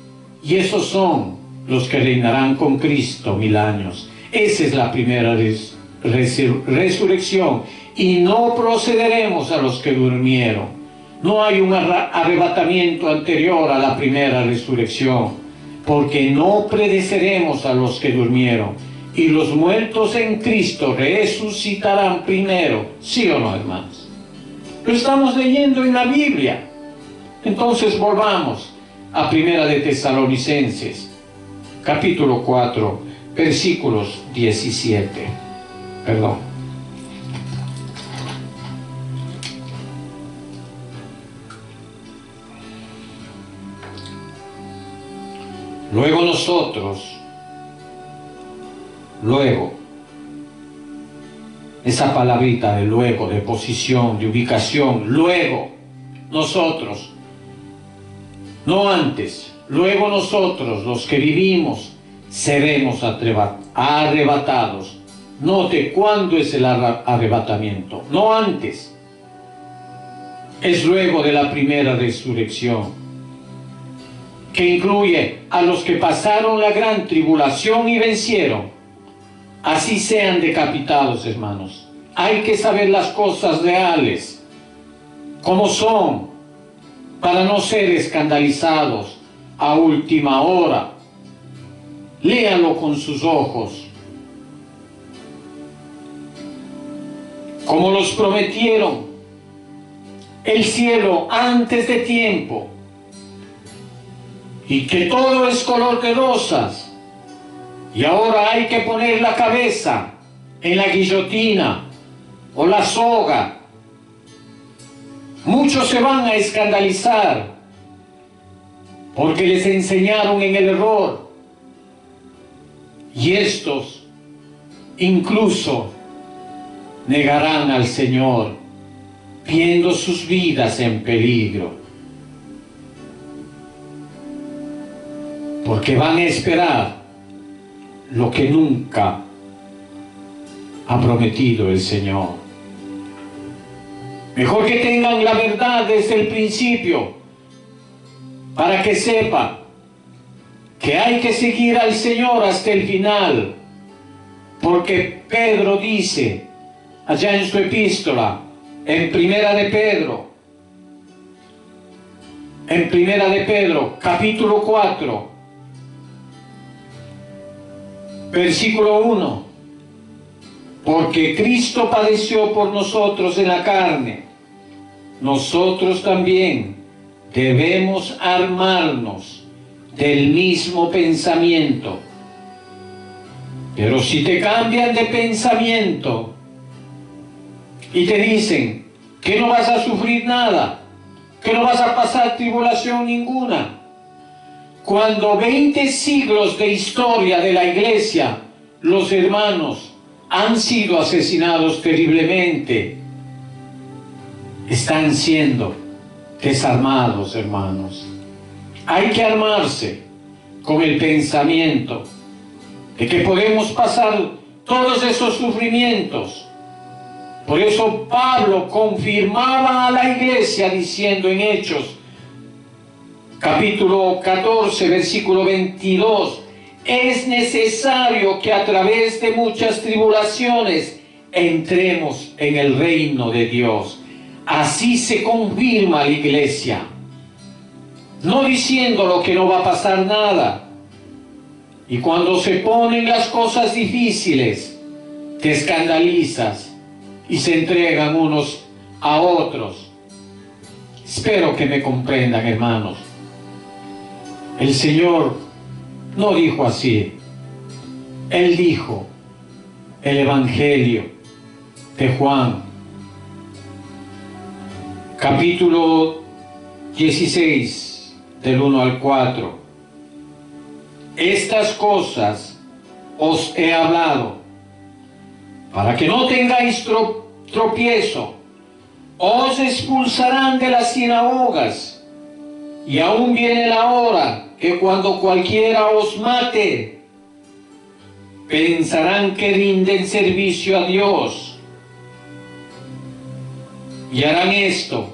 Y esos son los que reinarán con Cristo 1000 años. Esa es la primera resurrección. Y no procederemos a los que durmieron. No hay un arrebatamiento anterior a la primera resurrección, porque no pereceremos a los que durmieron. Y los muertos en Cristo resucitarán primero. ¿Sí o no, hermanos? Lo estamos leyendo en la Biblia. Entonces volvamos a Primera de Tesalonicenses, capítulo 4, versículos 17. Perdón. Luego nosotros, esa palabrita de luego, de posición, de ubicación, luego nosotros, no antes, luego nosotros, los que vivimos, seremos arrebatados. Note cuándo es el arrebatamiento, no antes, es luego de la primera resurrección, que incluye a los que pasaron la gran tribulación y vencieron, así sean decapitados, hermanos. Hay que saber las cosas reales, como son, para no ser escandalizados a última hora. Léanlo con sus ojos. Como los prometieron el cielo antes de tiempo, y que todo es color de rosas, y ahora hay que poner la cabeza en la guillotina o la soga. Muchos se van a escandalizar porque les enseñaron en el error, y estos incluso negarán al Señor, viendo sus vidas en peligro, porque van a esperar lo que nunca ha prometido el Señor. Mejor que tengan la verdad desde el principio, para que sepa que hay que seguir al Señor hasta el final, porque Pedro dice allá en su epístola, en Primera de Pedro, capítulo 4, versículo 1, porque Cristo padeció por nosotros en la carne, nosotros también debemos armarnos del mismo pensamiento. Pero si te cambian de pensamiento y te dicen que no vas a sufrir nada, que no vas a pasar tribulación ninguna, cuando 20 siglos de historia de la iglesia, los hermanos han sido asesinados terriblemente, están siendo desarmados, hermanos. Hay que armarse con el pensamiento de que podemos pasar todos esos sufrimientos. Por eso Pablo confirmaba a la iglesia diciendo en Hechos, capítulo 14, versículo 22, es necesario que a través de muchas tribulaciones entremos en el reino de Dios. Así se confirma la iglesia, no diciendo lo que no va a pasar nada. Y cuando se ponen las cosas difíciles, te escandalizas y se entregan unos a otros. Espero que me comprendan, hermanos. El Señor no dijo así. Él dijo, el Evangelio de Juan, capítulo 16, del 1 al 4. Estas cosas os he hablado, para que no tengáis tropiezo. Os expulsarán de las sinagogas, y aún viene la hora que cuando cualquiera os mate, pensarán que rinden servicio a Dios. Y harán esto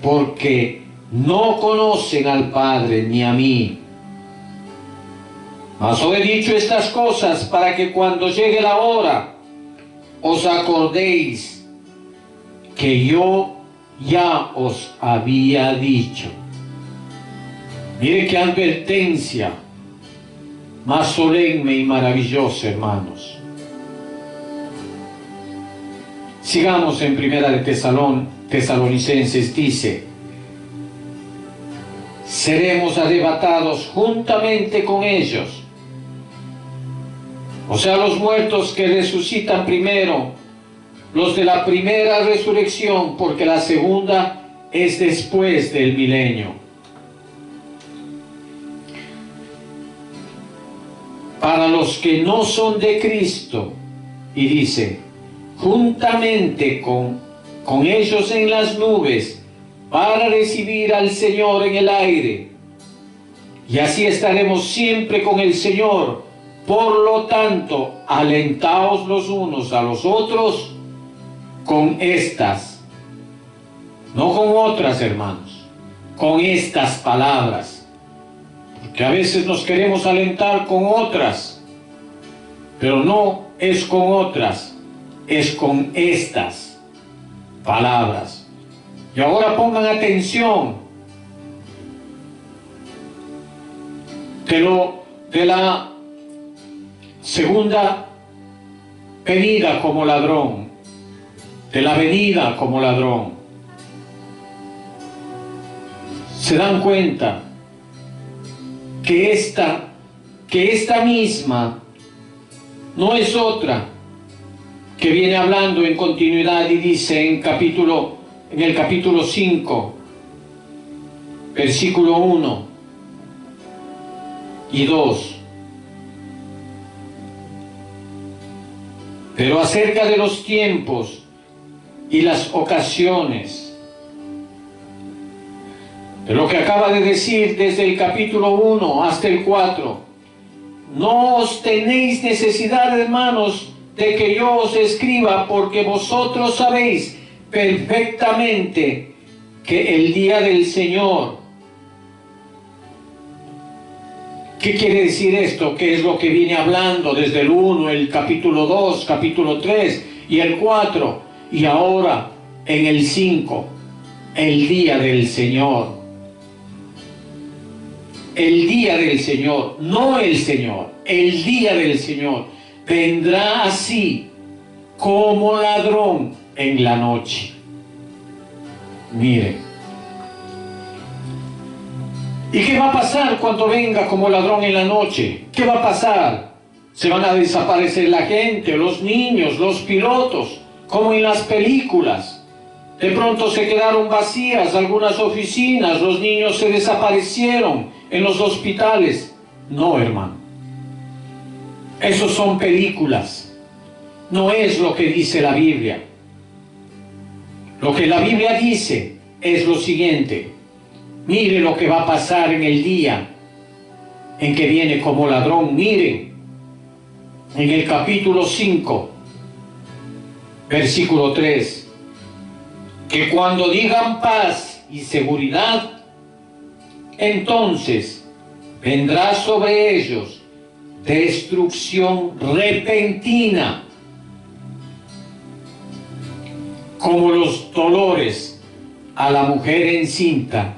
porque no conocen al Padre ni a mí. Mas os he dicho estas cosas para que cuando llegue la hora os acordéis que yo ya os había dicho. Mire qué advertencia más solemne y maravillosa, hermanos. Sigamos en Primera de Tesalonicenses, dice, seremos arrebatados juntamente con ellos. O sea, los muertos que resucitan primero, los de la primera resurrección, porque la segunda es después del milenio. Para los que no son de Cristo, y dice, juntamente con ellos en las nubes, para recibir al Señor en el aire. Y así estaremos siempre con el Señor. Por lo tanto, alentaos los unos a los otros con estas, no con otras, hermanos, con estas palabras. Porque a veces nos queremos alentar con otras, pero no es con otras, es con estas palabras. Y ahora pongan atención de la segunda venida como ladrón, de la venida como ladrón. Se dan cuenta que esta misma no es otra, que viene hablando en continuidad y dice en el capítulo 5, versículo 1 y 2. Pero acerca de los tiempos y las ocasiones, de lo que acaba de decir desde el capítulo 1 hasta el 4, no os tenéis necesidad, hermanos, de que yo os escriba, porque vosotros sabéis perfectamente que el día del Señor. ¿Qué quiere decir esto? ¿Qué es lo que viene hablando desde el 1, el capítulo 2, capítulo 3 y el 4? Y ahora en el 5, el día del Señor. El día del Señor, no el Señor, el día del Señor vendrá así como ladrón en la noche. Miren. ¿Y qué va a pasar cuando venga como ladrón en la noche? ¿Qué va a pasar? ¿Se van a desaparecer la gente, los niños, los pilotos, como en las películas? De pronto se quedaron vacías algunas oficinas, los niños se desaparecieron en los hospitales. No, hermano. Esos son películas. No es lo que dice la Biblia. Lo que la Biblia dice es lo siguiente. Mire lo que va a pasar en el día en que viene como ladrón. Miren, en el capítulo 5, versículo 3, que cuando digan paz y seguridad, entonces vendrá sobre ellos destrucción repentina, como los dolores a la mujer encinta,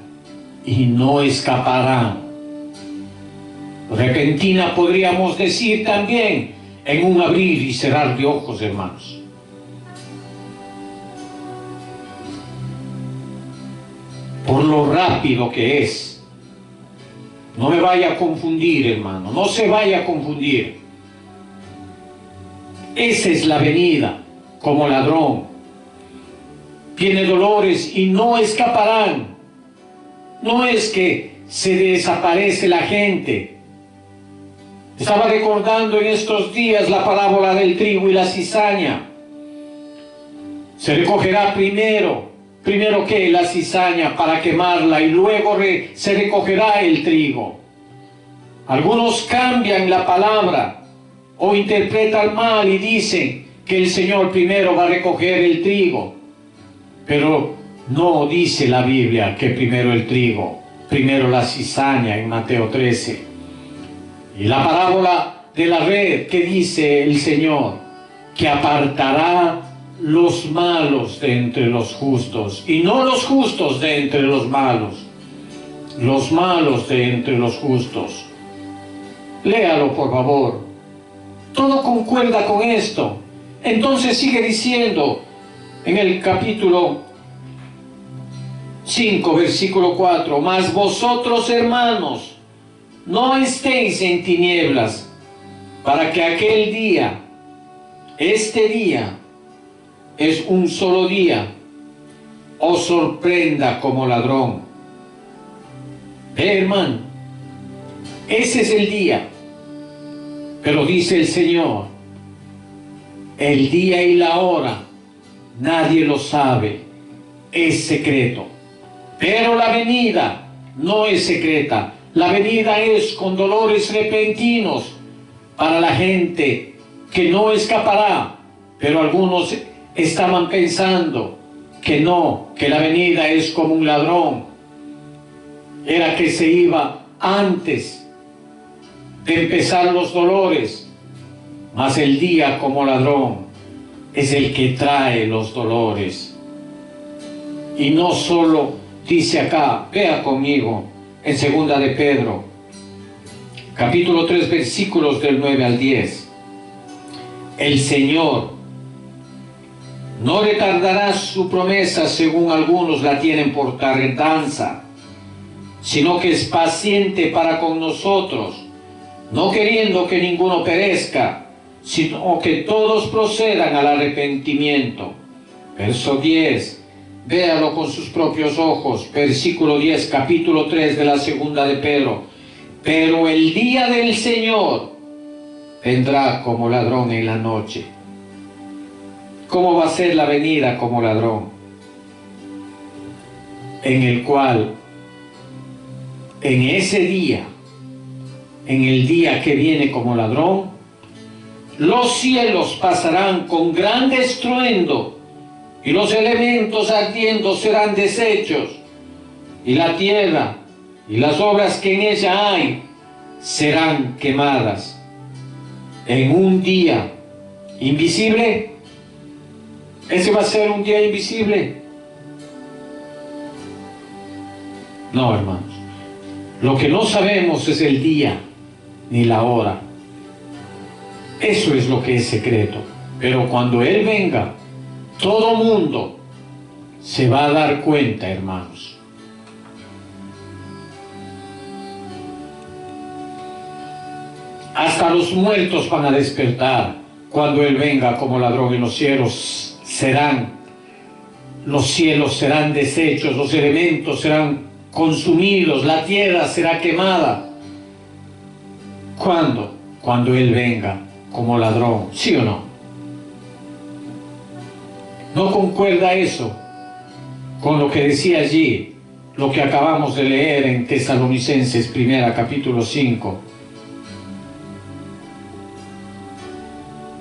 y no escaparán. Repentina podríamos decir también en un abrir y cerrar de ojos, hermanos. Por lo rápido que es. No me vaya a confundir, hermano, no se vaya a confundir. Esa es la venida como ladrón. Tiene dolores y no escaparán. No es que se desaparece la gente. Estaba recordando en estos días la parábola del trigo y la cizaña. Se recogerá primero que la cizaña para quemarla y luego se recogerá el trigo. Algunos cambian la palabra o interpretan mal y dicen que el Señor primero va a recoger el trigo. Pero no dice la Biblia que primero el trigo, primero la cizaña en Mateo 13. Y la parábola de la red, que dice el Señor, que apartará los malos de entre los justos, y no los justos de entre los malos de entre los justos. Léalo, por favor. Todo concuerda con esto. Entonces sigue diciendo en el capítulo 5, versículo 4, mas vosotros, hermanos, no estéis en tinieblas, para que aquel día, este día, es un solo día, os sorprenda como ladrón. Hermano, ese es el día. Pero dice el Señor, el día y la hora, nadie lo sabe, es secreto. Pero la venida no es secreta. La venida es con dolores repentinos para la gente que no escapará. Pero algunos estaban pensando que no, que la venida es como un ladrón. Era que se iba antes de empezar los dolores. Mas el día como ladrón es el que trae los dolores. Y no solo dice acá, vea conmigo, en segunda de Pedro, capítulo 3, versículos del 9 al 10. El Señor no retardará su promesa, según algunos la tienen por tardanza, sino que es paciente para con nosotros, no queriendo que ninguno perezca, sino que todos procedan al arrepentimiento. Verso 10. Véalo con sus propios ojos. Versículo 10, capítulo 3 de la segunda de Pedro. Pero el día del Señor vendrá como ladrón en la noche. ¿Cómo va a ser la venida como ladrón? En el cual, en ese día, en el día que viene como ladrón, los cielos pasarán con gran estruendo y los elementos ardiendo serán deshechos, y la tierra y las obras que en ella hay serán quemadas. En un día invisible, ¿ese va a ser un día invisible? No, hermanos. Lo que no sabemos es el día ni la hora. Eso es lo que es secreto. Pero cuando Él venga, todo mundo se va a dar cuenta, hermanos. Hasta los muertos van a despertar cuando Él venga como ladrón, y los cielos serán deshechos, los elementos serán consumidos, la tierra será quemada. ¿Cuándo? Cuando Él venga como ladrón, ¿sí o no? ¿No concuerda eso con lo que decía allí, lo que acabamos de leer en Tesalonicenses 1, capítulo 5?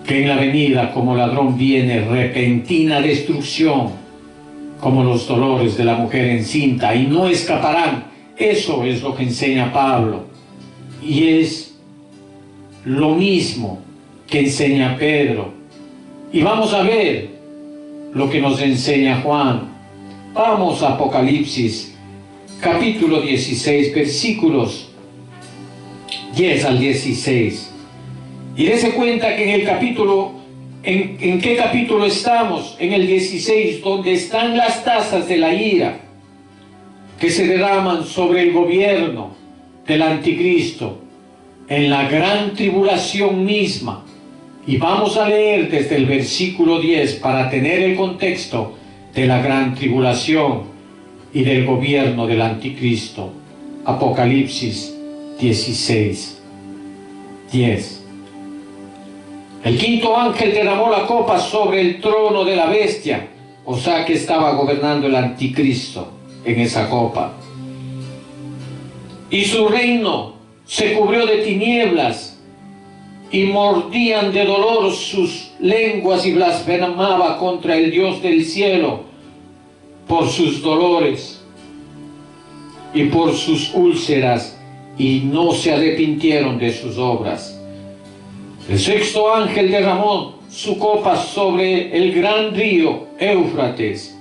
Que en la venida como ladrón viene repentina destrucción, como los dolores de la mujer encinta, y no escaparán. Eso es lo que enseña Pablo, y es lo mismo que enseña Pedro. Y vamos a ver lo que nos enseña Juan. Vamos a Apocalipsis, capítulo 16, versículos 10 al 16. Y dése cuenta que en el capítulo, ¿en qué capítulo estamos? En el 16, donde están las tazas de la ira que se derraman sobre el gobierno del anticristo en la gran tribulación misma. Y vamos a leer desde el versículo 10 para tener el contexto de la gran tribulación y del gobierno del anticristo. Apocalipsis 16, 10. El quinto ángel derramó la copa sobre el trono de la bestia, o sea que estaba gobernando el anticristo en esa copa. Y su reino se cubrió de tinieblas, y mordían de dolor sus lenguas, y blasfemaba contra el Dios del cielo por sus dolores y por sus úlceras, y no se arrepintieron de sus obras. El sexto ángel derramó su copa sobre el gran río Éufrates,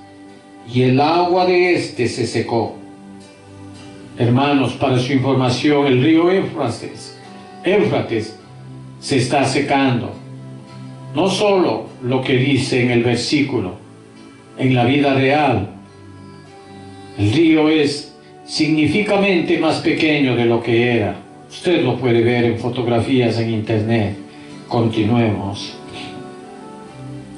y el agua de éste se secó. Hermanos, para su información, el río Éufrates se está secando. No solo lo que dice en el versículo, en la vida real, el río es significativamente más pequeño de lo que era. Usted lo puede ver en fotografías en internet. Continuemos.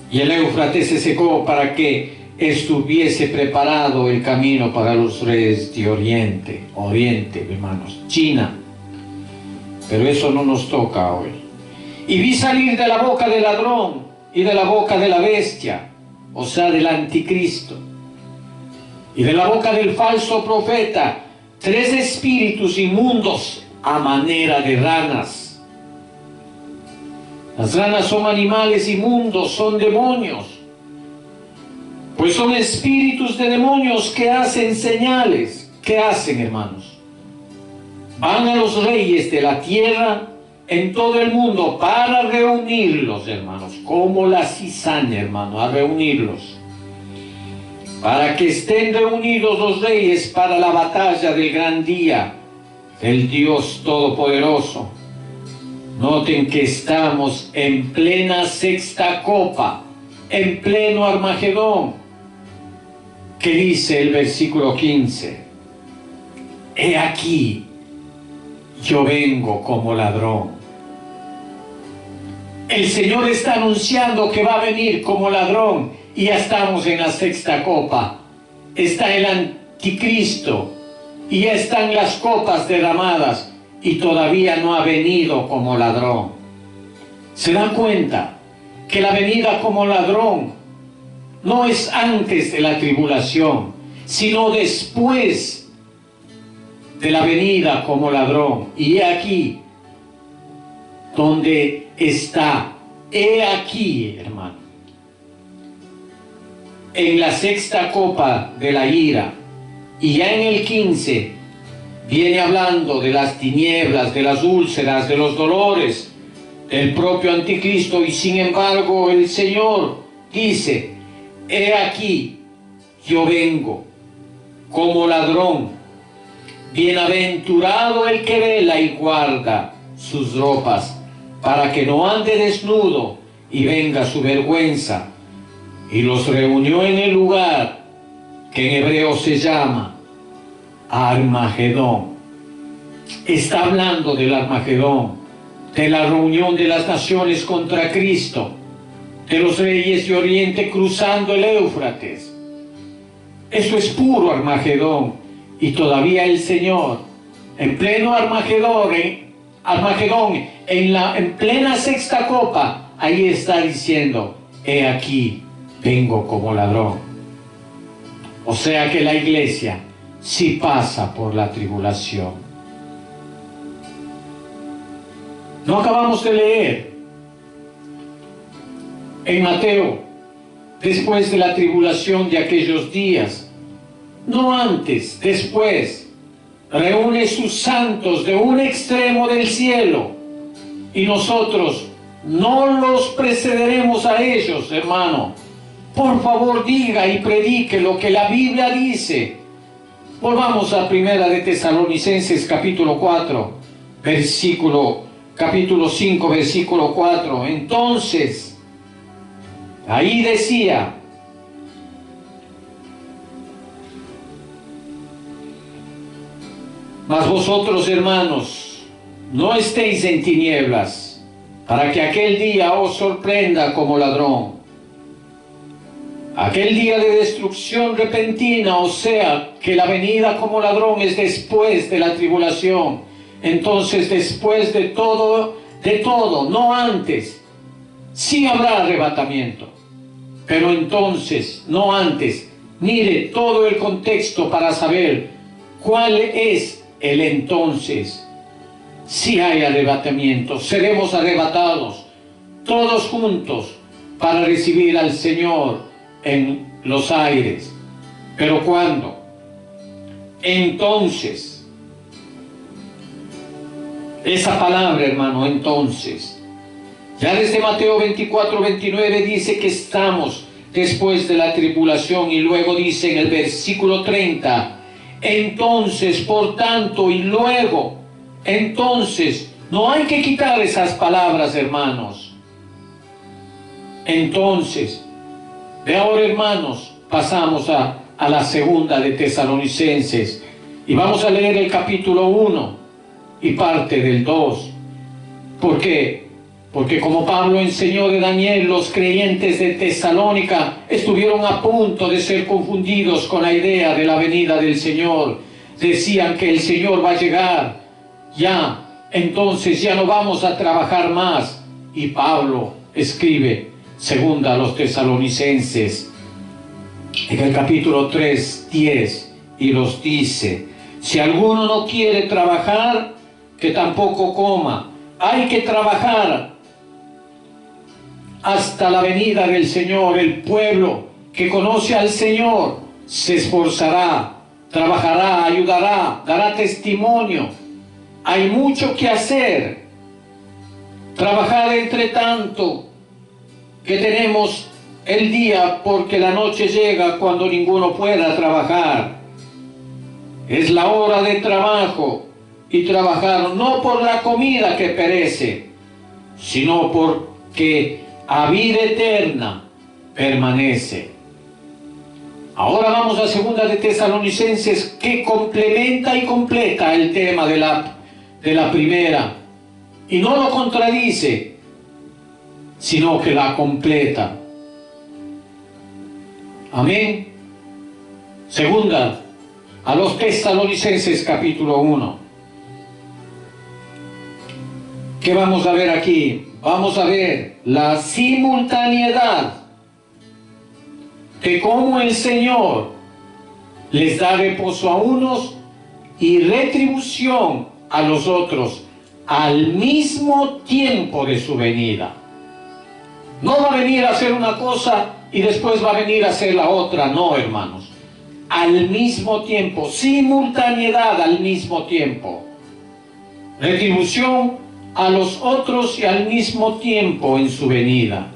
Y el Éufrates se secó para que estuviese preparado el camino para los reyes de Oriente, hermanos, China. Pero eso no nos toca hoy. Y vi salir de la boca del ladrón y de la boca de la bestia, o sea, del anticristo, y de la boca del falso profeta, 3 espíritus inmundos a manera de ranas. Las ranas son animales inmundos, son demonios, pues son espíritus de demonios que hacen señales. ¿Qué hacen, hermanos? Van a los reyes de la tierra en todo el mundo para reunirlos, hermanos, como la cizaña, hermano, a reunirlos, para que estén reunidos los reyes para la batalla del gran día del Dios Todopoderoso. Noten que estamos en plena sexta copa, en pleno Armagedón. ¿Qué dice el versículo 15? He aquí, yo vengo como ladrón. El Señor está anunciando que va a venir como ladrón, y ya estamos en la sexta copa. Está el anticristo y ya están las copas derramadas, y todavía no ha venido como ladrón. ¿Se dan cuenta que la venida como ladrón no es antes de la tribulación, sino después de la venida como ladrón? Y he aquí donde está, he aquí, hermano. en la sexta copa de la ira. Y ya en el 15 viene hablando de las tinieblas, de las úlceras, de los dolores del propio anticristo. Y sin embargo el Señor dice: he aquí, yo vengo como ladrón. Bienaventurado el que vela y guarda sus ropas, para que no ande desnudo y venga su vergüenza. Y los reunió en el lugar que en hebreo se llama Armagedón. Está hablando del Armagedón, de la reunión de las naciones contra Cristo, de los reyes de Oriente cruzando el Éufrates. Eso es puro Armagedón. Y todavía el Señor, en pleno Armagedón, en plena sexta copa, ahí está diciendo: he aquí, vengo como ladrón. O sea que la iglesia sí pasa por la tribulación. No acabamos de leer en Mateo, después de la tribulación de aquellos días, no antes, después, reúne sus santos de un extremo del cielo, y nosotros no los precederemos a ellos, hermano. Por favor, diga y predique lo que la Biblia dice. Volvamos a Primera de Tesalonicenses capítulo 4, capítulo 5, versículo 4. Entonces, ahí decía: mas vosotros, hermanos, no estéis en tinieblas, para que aquel día os sorprenda como ladrón. Aquel día de destrucción repentina, o sea, que la venida como ladrón es después de la tribulación. Entonces, después de todo, no antes. Sí habrá arrebatamiento, pero entonces, no antes. Mire todo el contexto para saber cuál es el entonces. Si hay arrebatamiento, seremos arrebatados todos juntos para recibir al Señor en los aires. ¿Pero cuándo? Entonces. Esa palabra, hermano, entonces. Ya desde Mateo 24, 29 dice que estamos después de la tribulación, y luego dice en el versículo 30: entonces, por tanto, y luego, entonces. No hay que quitar esas palabras, hermanos. Entonces. De ahora, hermanos, pasamos a la segunda de Tesalonicenses, y vamos a leer el capítulo 1 y parte del 2. ¿Por qué? Porque como Pablo enseñó de Daniel, los creyentes de Tesalónica estuvieron a punto de ser confundidos con la idea de la venida del Señor. Decían que el Señor va a llegar ya, entonces ya no vamos a trabajar más. Y Pablo escribe segunda a los Tesalonicenses en el capítulo 3, 10, y los dice: si alguno no quiere trabajar, que tampoco coma. Hay que trabajar hasta la venida del Señor. El pueblo que conoce al Señor se esforzará, trabajará, ayudará, dará testimonio. Hay mucho que hacer. Trabajar entre tanto que tenemos el día, porque la noche llega cuando ninguno pueda trabajar. Es la hora de trabajo, y trabajar no por la comida que perece, sino porque a vida eterna permanece. Ahora vamos a segunda de Tesalonicenses, que complementa y completa el tema de la primera, y no lo contradice, sino que la completa. Amén. Segunda a los Tesalonicenses capítulo 1. ¿Qué vamos a ver aquí? Vamos a ver la simultaneidad de cómo el Señor les da reposo a unos y retribución a los otros al mismo tiempo de su venida. No va a venir a hacer una cosa y después va a venir a hacer la otra. No, hermanos. Al mismo tiempo, simultaneidad al mismo tiempo. Retribución a los otros y al mismo tiempo en su venida.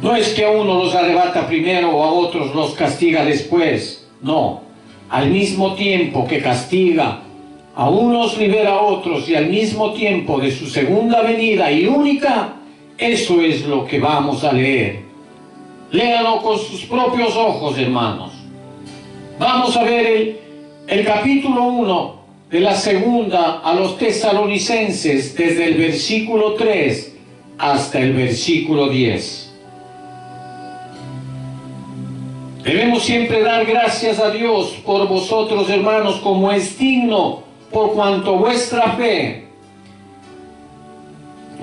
No es que a uno los arrebata primero o a otros los castiga después. No, al mismo tiempo que castiga, a unos libera a otros y al mismo tiempo de su segunda venida y única, eso es lo que vamos a leer. Léalo con sus propios ojos, hermanos. Vamos a ver el capítulo 1 de la segunda a los tesalonicenses desde el versículo 3 hasta el versículo 10. Debemos siempre dar gracias a Dios por vosotros, hermanos, como es digno, por cuanto vuestra fe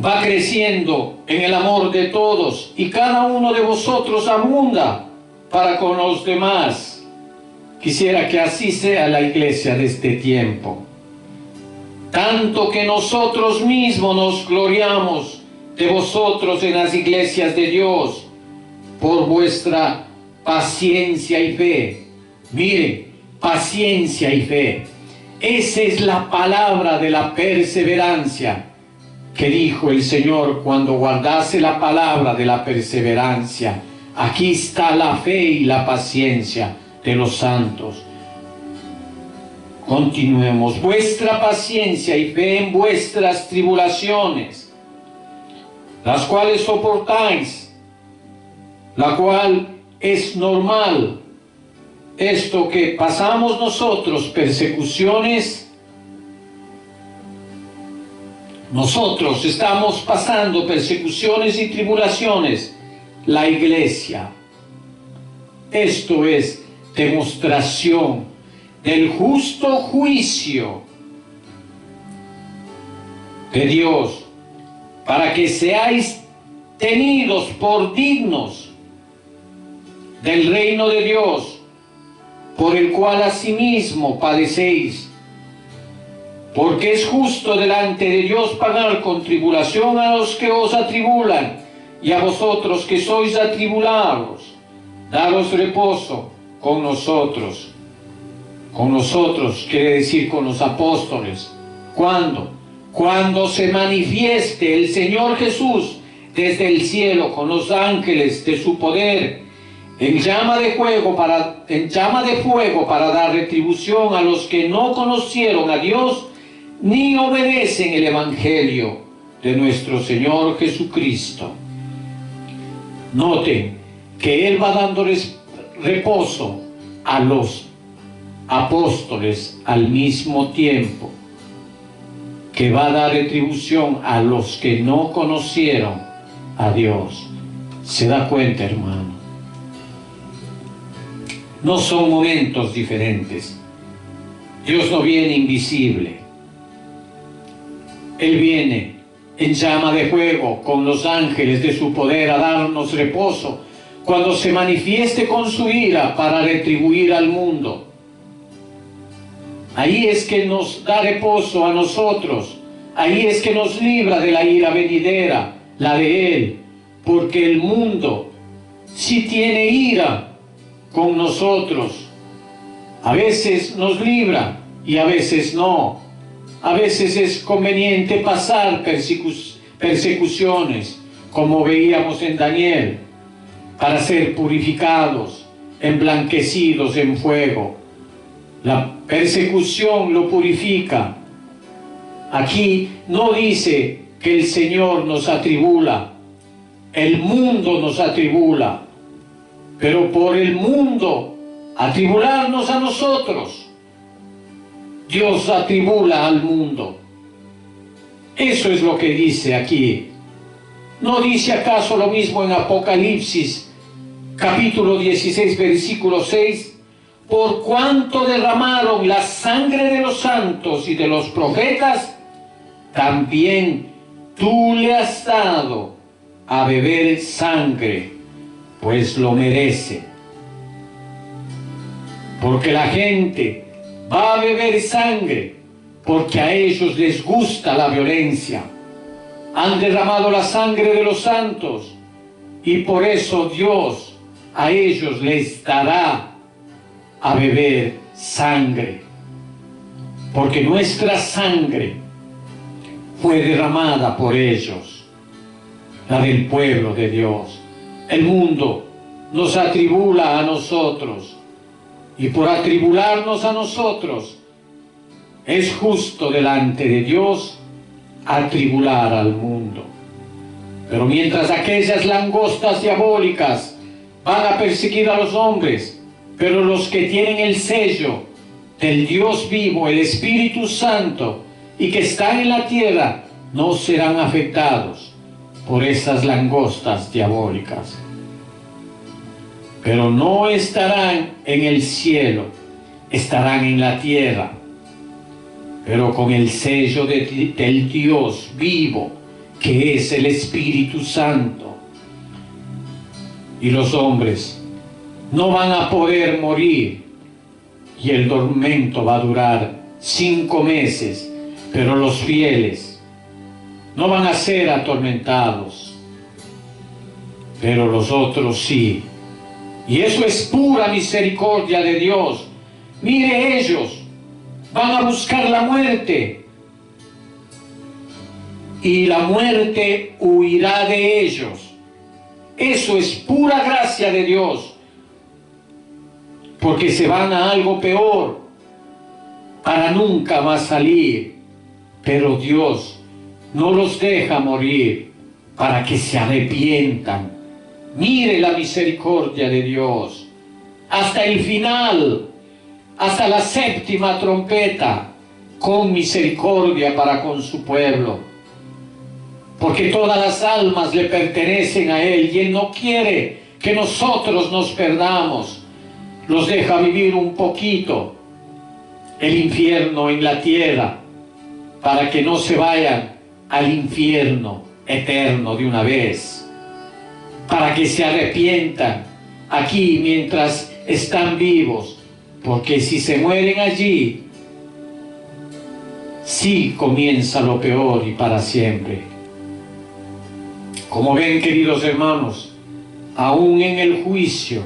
va creciendo en el amor de todos y cada uno de vosotros abunda para con los demás. Quisiera que así sea la iglesia de este tiempo. Tanto que nosotros mismos nos gloriamos de vosotros en las iglesias de Dios por vuestra paciencia y fe. Mire, paciencia y fe. Esa es la palabra de la perseverancia que dijo el Señor cuando guardase la palabra de la perseverancia. Aquí está la fe y la paciencia de los santos. Continuemos. Vuestra paciencia y fe en vuestras tribulaciones, las cuales soportáis, la cual es normal. Esto que pasamos nosotros, persecuciones, nosotros estamos pasando persecuciones y tribulaciones, la iglesia. Esto es demostración del justo juicio de Dios, para que seáis tenidos por dignos del reino de Dios, por el cual asimismo padecéis, porque es justo delante de Dios pagar con tribulación a los que os atribulan, y a vosotros que sois atribulados, daros reposo con nosotros. Con nosotros quiere decir con los apóstoles. ¿Cuándo? Cuando se manifieste el Señor Jesús desde el cielo con los ángeles de su poder, en llama de fuego para dar retribución a los que no conocieron a Dios ni obedecen el evangelio de nuestro Señor Jesucristo. Noten que Él va dando reposo a los apóstoles al mismo tiempo que va a dar retribución a los que no conocieron a Dios. ¿Se da cuenta, hermano? No son momentos diferentes. Dios no viene invisible. Él viene en llama de fuego con los ángeles de su poder a darnos reposo cuando se manifieste con su ira para retribuir al mundo. Ahí es que nos da reposo a nosotros. Ahí es que nos libra de la ira venidera, la de Él. Porque el mundo sí tiene ira con nosotros. A veces nos libra y a veces no. A veces es conveniente pasar persecuciones, como veíamos en Daniel, para ser purificados, emblanquecidos en fuego. La persecución lo purifica. Aquí no dice que el Señor nos atribula, el mundo nos atribula, pero por el mundo atribularnos a nosotros, Dios atribula al mundo. Eso es lo que dice aquí. ¿No dice acaso lo mismo en Apocalipsis, capítulo 16, versículo 6? Por cuanto derramaron la sangre de los santos y de los profetas, también tú le has dado a beber sangre, pues lo merece. Porque la gente va a beber sangre porque a ellos les gusta la violencia, han derramado la sangre de los santos, y por eso Dios a ellos les dará a beber sangre, porque nuestra sangre fue derramada por ellos, la del pueblo de Dios. El mundo nos atribula a nosotros, y por atribularnos a nosotros, es justo delante de Dios atribular al mundo. Pero mientras aquellas langostas diabólicas van a perseguir a los hombres, pero los que tienen el sello del Dios vivo, el Espíritu Santo, y que están en la tierra, no serán afectados por esas langostas diabólicas. Pero no estarán en el cielo, estarán en la tierra, pero con el sello del Dios vivo, que es el Espíritu Santo. Y los hombres no van a poder morir, y el tormento va a durar 5 meses, pero los fieles no van a ser atormentados, pero los otros sí. Y eso es pura misericordia de Dios. Mire, ellos van a buscar la muerte, y la muerte huirá de ellos. Eso es pura gracia de Dios, porque se van a algo peor para nunca más salir. Pero Dios no los deja morir para que se arrepientan. Mire la misericordia de Dios. Hasta el final, hasta la 7ª trompeta, con misericordia para con su pueblo. Porque todas las almas le pertenecen a Él, y Él no quiere que nosotros nos perdamos. Los deja vivir un poquito el infierno en la tierra, para que no se vayan al infierno eterno de una vez, para que se arrepientan aquí mientras están vivos, porque si se mueren allí, sí comienza lo peor y para siempre. Como ven, queridos hermanos, aún en el juicio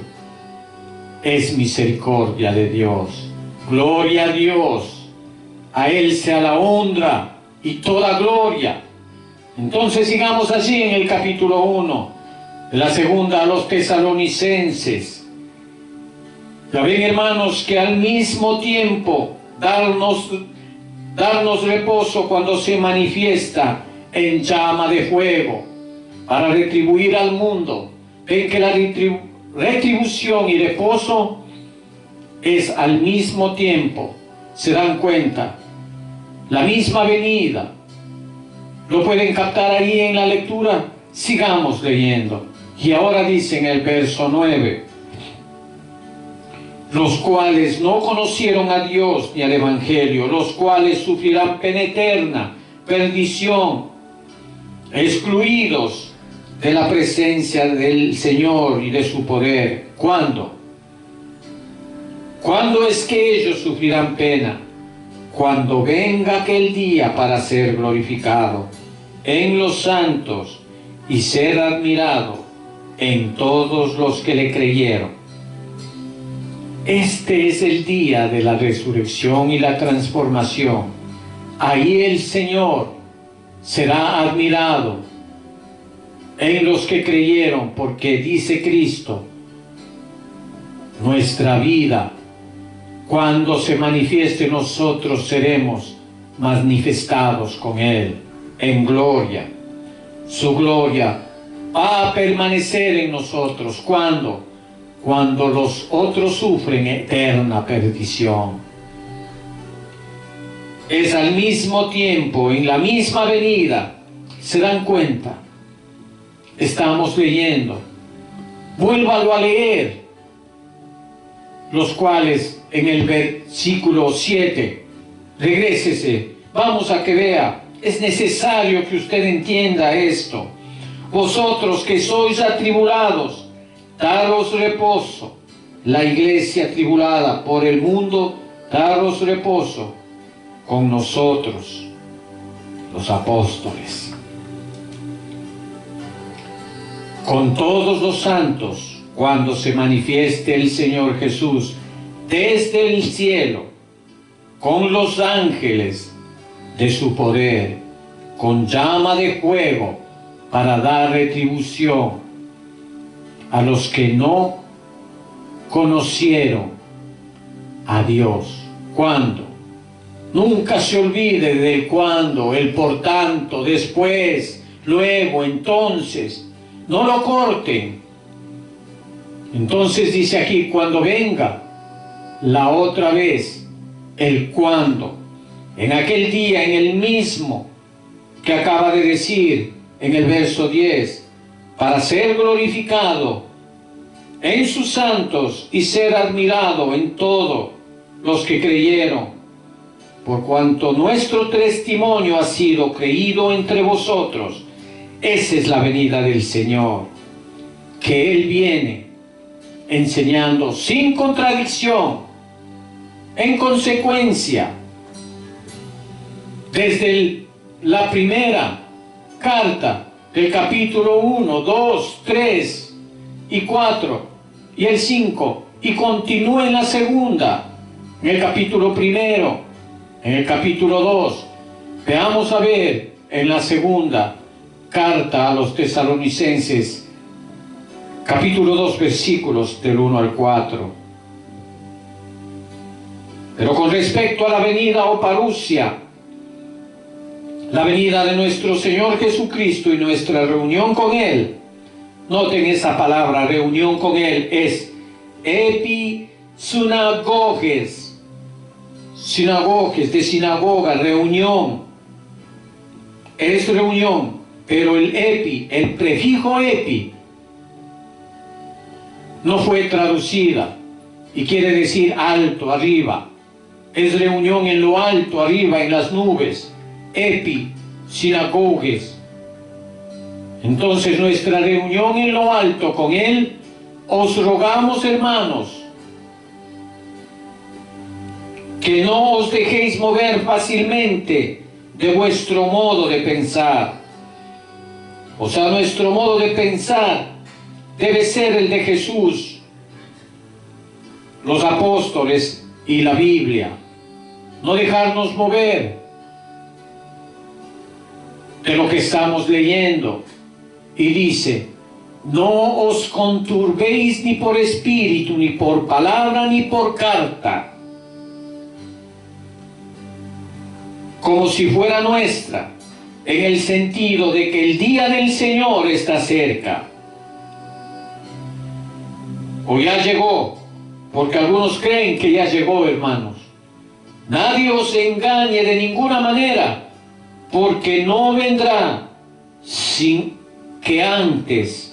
es misericordia de Dios. Gloria a Dios, a Él sea la honra y toda gloria. Entonces sigamos allí en el capítulo 1, de la segunda a los tesalonicenses. Ya ven, hermanos, que al mismo tiempo darnos reposo cuando se manifiesta en llama de fuego para retribuir al mundo. Ven que la retribución y reposo es al mismo tiempo. ¿Se dan cuenta? La misma venida. ¿Lo pueden captar ahí en la lectura? Sigamos leyendo. Y ahora dice en el verso 9: los cuales no conocieron a Dios ni al Evangelio, los cuales sufrirán pena eterna, perdición, excluidos de la presencia del Señor y de su poder. ¿Cuándo? ¿Cuándo es que ellos sufrirán pena? Cuando venga aquel día para ser glorificado en los santos y ser admirado en todos los que le creyeron. Este es el día de la resurrección y la transformación. Ahí el Señor será admirado en los que creyeron, porque dice Cristo, nuestra vida, cuando se manifieste, nosotros seremos manifestados con Él en gloria. Su gloria va a permanecer en nosotros. ¿Cuándo? Cuando los otros sufren eterna perdición. Es al mismo tiempo, en la misma venida. ¿Se dan cuenta? Estamos leyendo. Vuélvalo a leer. Los cuales en el versículo 7, regrésese, vamos a que vea. Es necesario que usted entienda esto. Vosotros que sois atribulados, daros reposo. La iglesia atribulada por el mundo, daros reposo con nosotros, los apóstoles. con todos los santos, cuando se manifieste el Señor Jesús desde el cielo, con los ángeles de su poder, con llama de fuego, para dar retribución a los que no conocieron a Dios. ¿Cuándo? Nunca se olvide del cuándo, el por tanto, después, luego, entonces. No lo corten. Entonces dice aquí, cuando venga la otra vez, el cuándo. En aquel día, en el mismo que acaba de decir en el verso 10, para ser glorificado en sus santos y ser admirado en todos los que creyeron, por cuanto nuestro testimonio ha sido creído entre vosotros. Esa es la venida del Señor, que Él viene enseñando sin contradicción. En consecuencia, desde la primera carta del capítulo 1, 2, 3 y 4 y el 5, y continúa en la segunda, en el capítulo primero, en el capítulo 2. Veamos a ver en la segunda carta a los tesalonicenses, capítulo 2, versículos del 1 al 4. Pero con respecto a la venida o parusia, la venida de nuestro Señor Jesucristo y nuestra reunión con Él, noten esa palabra, reunión con Él, es episinagoges, sinagoges, de sinagoga, reunión, es reunión, pero el epi, el prefijo epi, no fue traducida y quiere decir alto, arriba. Es reunión en lo alto, arriba, en las nubes. Epi, sinagoges. Entonces nuestra reunión en lo alto con Él, os rogamos, hermanos, que no os dejéis mover fácilmente de vuestro modo de pensar. O sea, nuestro modo de pensar debe ser el de Jesús, los apóstoles y la Biblia. No dejarnos mover de lo que estamos leyendo. Y dice, no os conturbéis ni por espíritu, ni por palabra, ni por carta, como si fuera nuestra, en el sentido de que el día del Señor está cerca, o ya llegó, porque algunos creen que ya llegó, hermanos. Nadie os engañe de ninguna manera, porque no vendrá sin que antes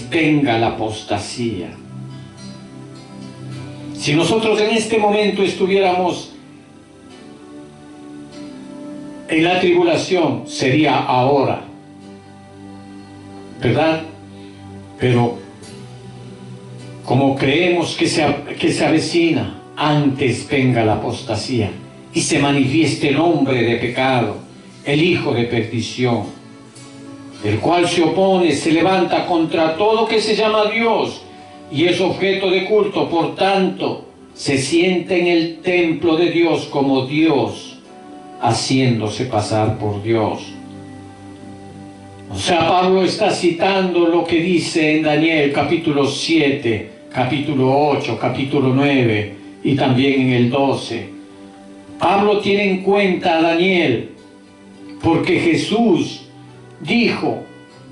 venga la apostasía. Si nosotros en este momento estuviéramos en la tribulación, sería ahora, ¿verdad? Pero como creemos que se avecina, antes venga la apostasía y se manifieste el hombre de pecado, el hijo de perdición, el cual se opone, se levanta contra todo que se llama Dios y es objeto de culto. Por tanto, se sienta en el templo de Dios como Dios, haciéndose pasar por Dios. O sea, Pablo está citando lo que dice en Daniel capítulo 7, capítulo 8, capítulo 9 y también en el 12. Pablo tiene en cuenta a Daniel porque Jesús dijo,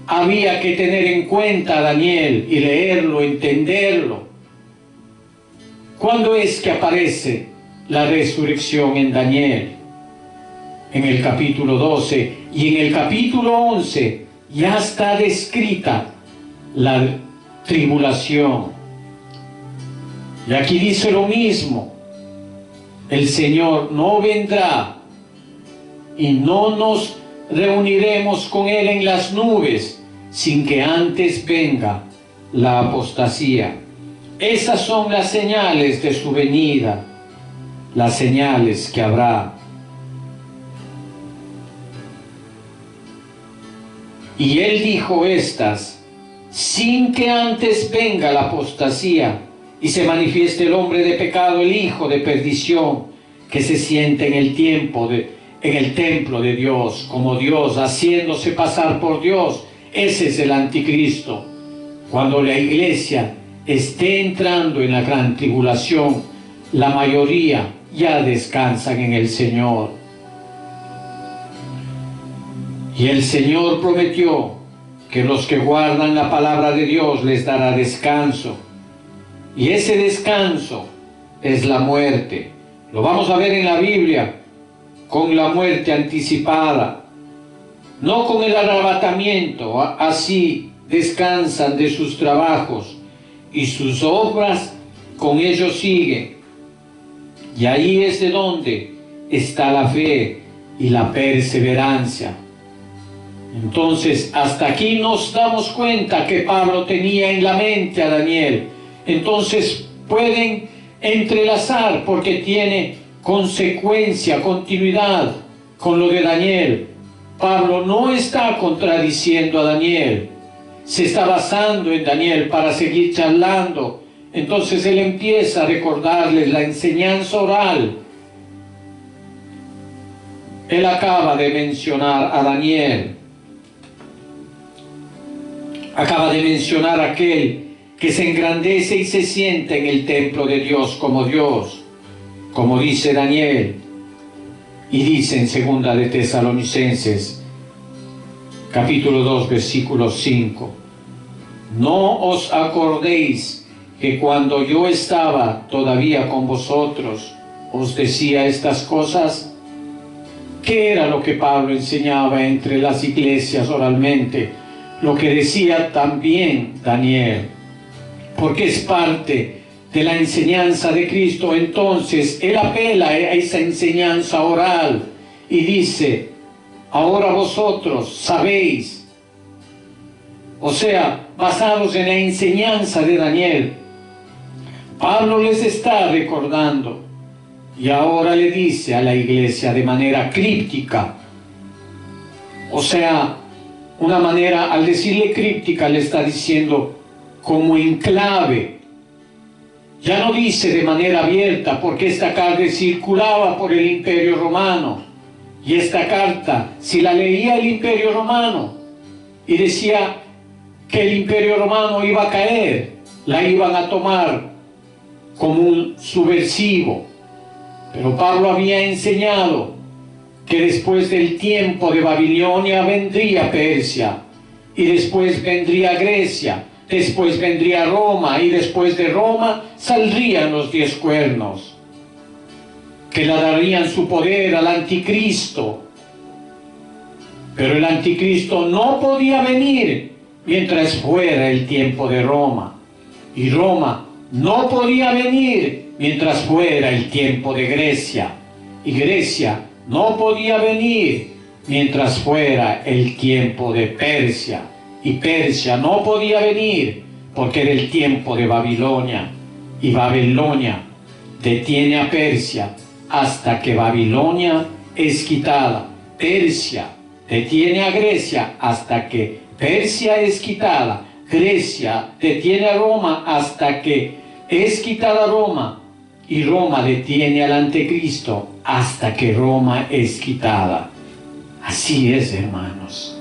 había que tener en cuenta a Daniel y leerlo, entenderlo. ¿Cuándo es que aparece la resurrección en Daniel? En el capítulo 12 y en el capítulo 11 ya está descrita la tribulación. Y aquí dice lo mismo, el Señor no vendrá y no nos reuniremos con Él en las nubes sin que antes venga la apostasía. Esas son las señales de su venida, las señales que habrá. Y él dijo estas, sin que antes venga la apostasía y se manifieste el hombre de pecado, el hijo de perdición, que se siente en el templo de Dios, como Dios, haciéndose pasar por Dios. Ese es el anticristo. Cuando la iglesia esté entrando en la gran tribulación, la mayoría ya descansan en el Señor. Y el Señor prometió que los que guardan la palabra de Dios les dará descanso. Y ese descanso es la muerte. Lo vamos a ver en la Biblia con la muerte anticipada, no con el arrebatamiento. Así descansan de sus trabajos y sus obras con ellos siguen. Y ahí es de donde está la fe y la perseverancia. Entonces, hasta aquí nos damos cuenta que Pablo tenía en la mente a Daniel. Entonces, pueden entrelazar porque tiene consecuencia, continuidad con lo de Daniel. Pablo no está contradiciendo a Daniel, se está basando en Daniel para seguir charlando. Entonces él empieza a recordarles la enseñanza oral. Él acaba de mencionar a Daniel, acaba de mencionar a aquel que se engrandece y se sienta en el templo de Dios, como dice Daniel. Y dice en segunda de Tesalonicenses, capítulo 2, versículo 5, no os acordéis que cuando yo estaba todavía con vosotros, os decía estas cosas. ¿Qué era lo que Pablo enseñaba entre las iglesias oralmente? Lo que decía también Daniel, porque es parte de la enseñanza de Cristo. Entonces él apela a esa enseñanza oral y dice, ahora vosotros sabéis, o sea, basados en la enseñanza de Daniel, Pablo les está recordando y ahora le dice a la iglesia de manera críptica, o sea, una manera, al decirle críptica, le está diciendo como en clave. Ya no dice de manera abierta, porque esta carta circulaba por el Imperio Romano. Y esta carta, si la leía el Imperio Romano y decía que el Imperio Romano iba a caer, la iban a tomar como un subversivo. Pero Pablo había enseñado que después del tiempo de Babilonia vendría Persia, y después vendría Grecia, después vendría Roma, y después de Roma saldrían los 10 cuernos, que le darían su poder al anticristo. Pero el anticristo no podía venir mientras fuera el tiempo de Roma, y Roma no podía venir mientras fuera el tiempo de Grecia, y Grecia no podía venir mientras fuera el tiempo de Persia, y Persia no podía venir porque era el tiempo de Babilonia, y Babilonia detiene a Persia hasta que Babilonia es quitada. Persia detiene a Grecia hasta que Persia es quitada. Grecia detiene a Roma hasta que es quitada Roma, y Roma detiene al anticristo hasta que Roma es quitada. Así es, hermanos.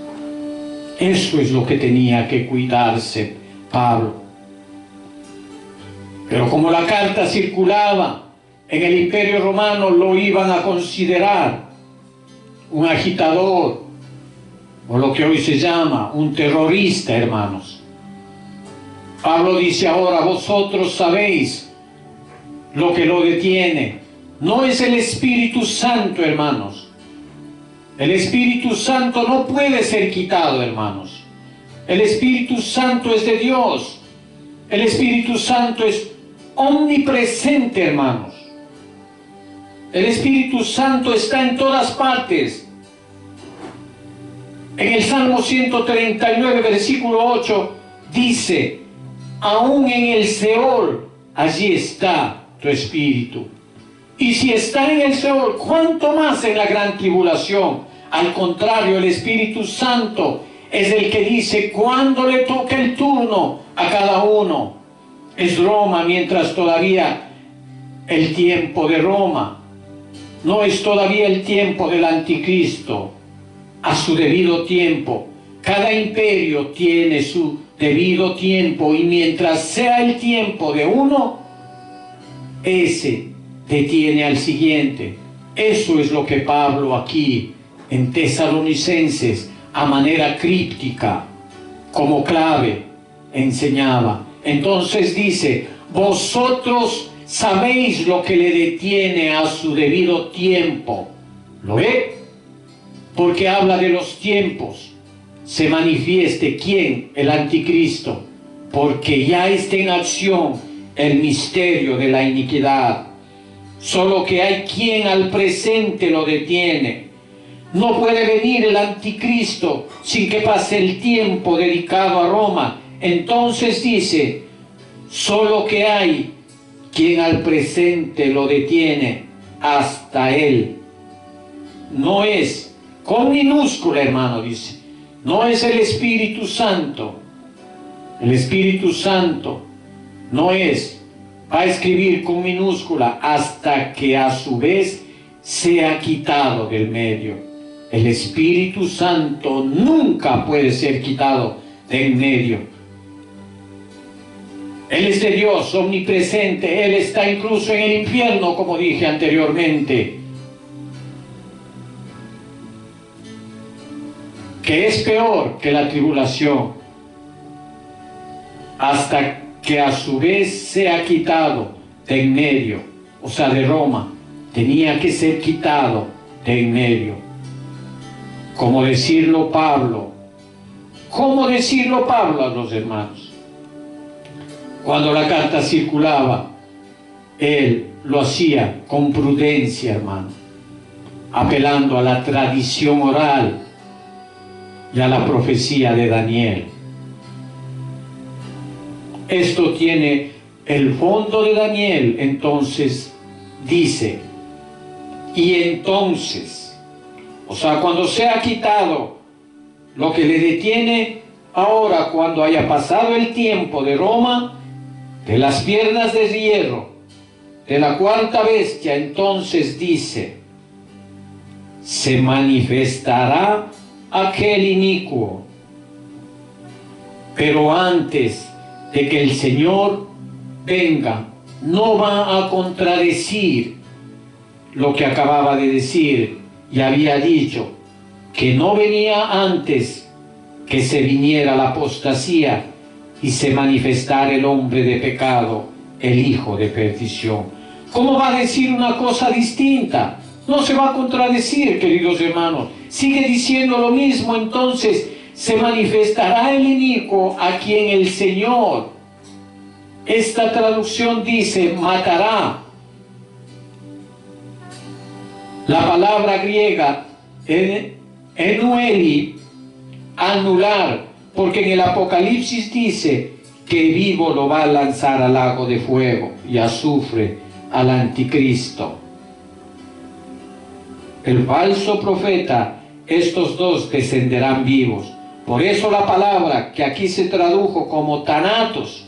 Eso es lo que tenía que cuidarse Pablo. Pero como la carta circulaba en el Imperio Romano, lo iban a considerar un agitador, o lo que hoy se llama un terrorista, hermanos. Pablo dice ahora, vosotros sabéis lo que lo detiene. No es el Espíritu Santo, hermanos. El Espíritu Santo no puede ser quitado, hermanos. El Espíritu Santo es de Dios. El Espíritu Santo es omnipresente, hermanos. El Espíritu Santo está en todas partes. En el Salmo 139, versículo 8, dice, aún en el Seol, allí está tu espíritu. Y si está en el Seol, ¿cuánto más en la gran tribulación? Al contrario, el Espíritu Santo es el que dice cuándo le toca el turno a cada uno. Es Roma, mientras todavía el tiempo de Roma. No es todavía el tiempo del anticristo. A su debido tiempo. Cada imperio tiene su debido tiempo, y mientras sea el tiempo de uno, ese detiene al siguiente. Eso es lo que Pablo aquí en Tesalonicenses, a manera críptica, como clave, enseñaba. Entonces dice: vosotros sabéis lo que le detiene a su debido tiempo. ¿Lo ve? Porque habla de los tiempos. Se manifieste ¿quién? El anticristo. Porque ya está en acción el misterio de la iniquidad. Solo que hay quien al presente lo detiene. No puede venir el anticristo sin que pase el tiempo dedicado a Roma. Entonces dice, solo que hay quien al presente lo detiene hasta él. No es, con minúscula, hermano, dice, no es el Espíritu Santo. El Espíritu Santo no es, va a escribir con minúscula, hasta que a su vez sea quitado del medio. El Espíritu Santo nunca puede ser quitado del medio. Él es de Dios, omnipresente. Él está incluso en el infierno, como dije anteriormente, que es peor que la tribulación, hasta que a su vez sea quitado de en medio. O sea, de Roma tenía que ser quitado de en medio. ¿Cómo decirlo Pablo? ¿Cómo decirlo Pablo a los hermanos? Cuando la carta circulaba, él lo hacía con prudencia, hermano, apelando a la tradición oral y a la profecía de Daniel. Esto tiene el fondo de Daniel. Entonces dice, y entonces, o sea, cuando sea quitado lo que le detiene ahora, cuando haya pasado el tiempo de Roma, de las piernas de hierro, de la cuarta bestia, entonces dice, se manifestará aquel inicuo. Pero antes de que el Señor venga, no va a contradecir lo que acababa de decir y había dicho, que no venía antes que se viniera la apostasía y se manifestara el hombre de pecado, el hijo de perdición. ¿Cómo va a decir una cosa distinta? No se va a contradecir, queridos hermanos. Sigue diciendo lo mismo. Entonces se manifestará el inicuo, a quien el Señor, esta traducción dice, matará. La palabra griega enueli, anular, porque en el Apocalipsis dice que vivo lo va a lanzar al lago de fuego y azufre, al anticristo. El falso profeta, estos dos descenderán vivos. Por eso la palabra que aquí se tradujo como Thanatos,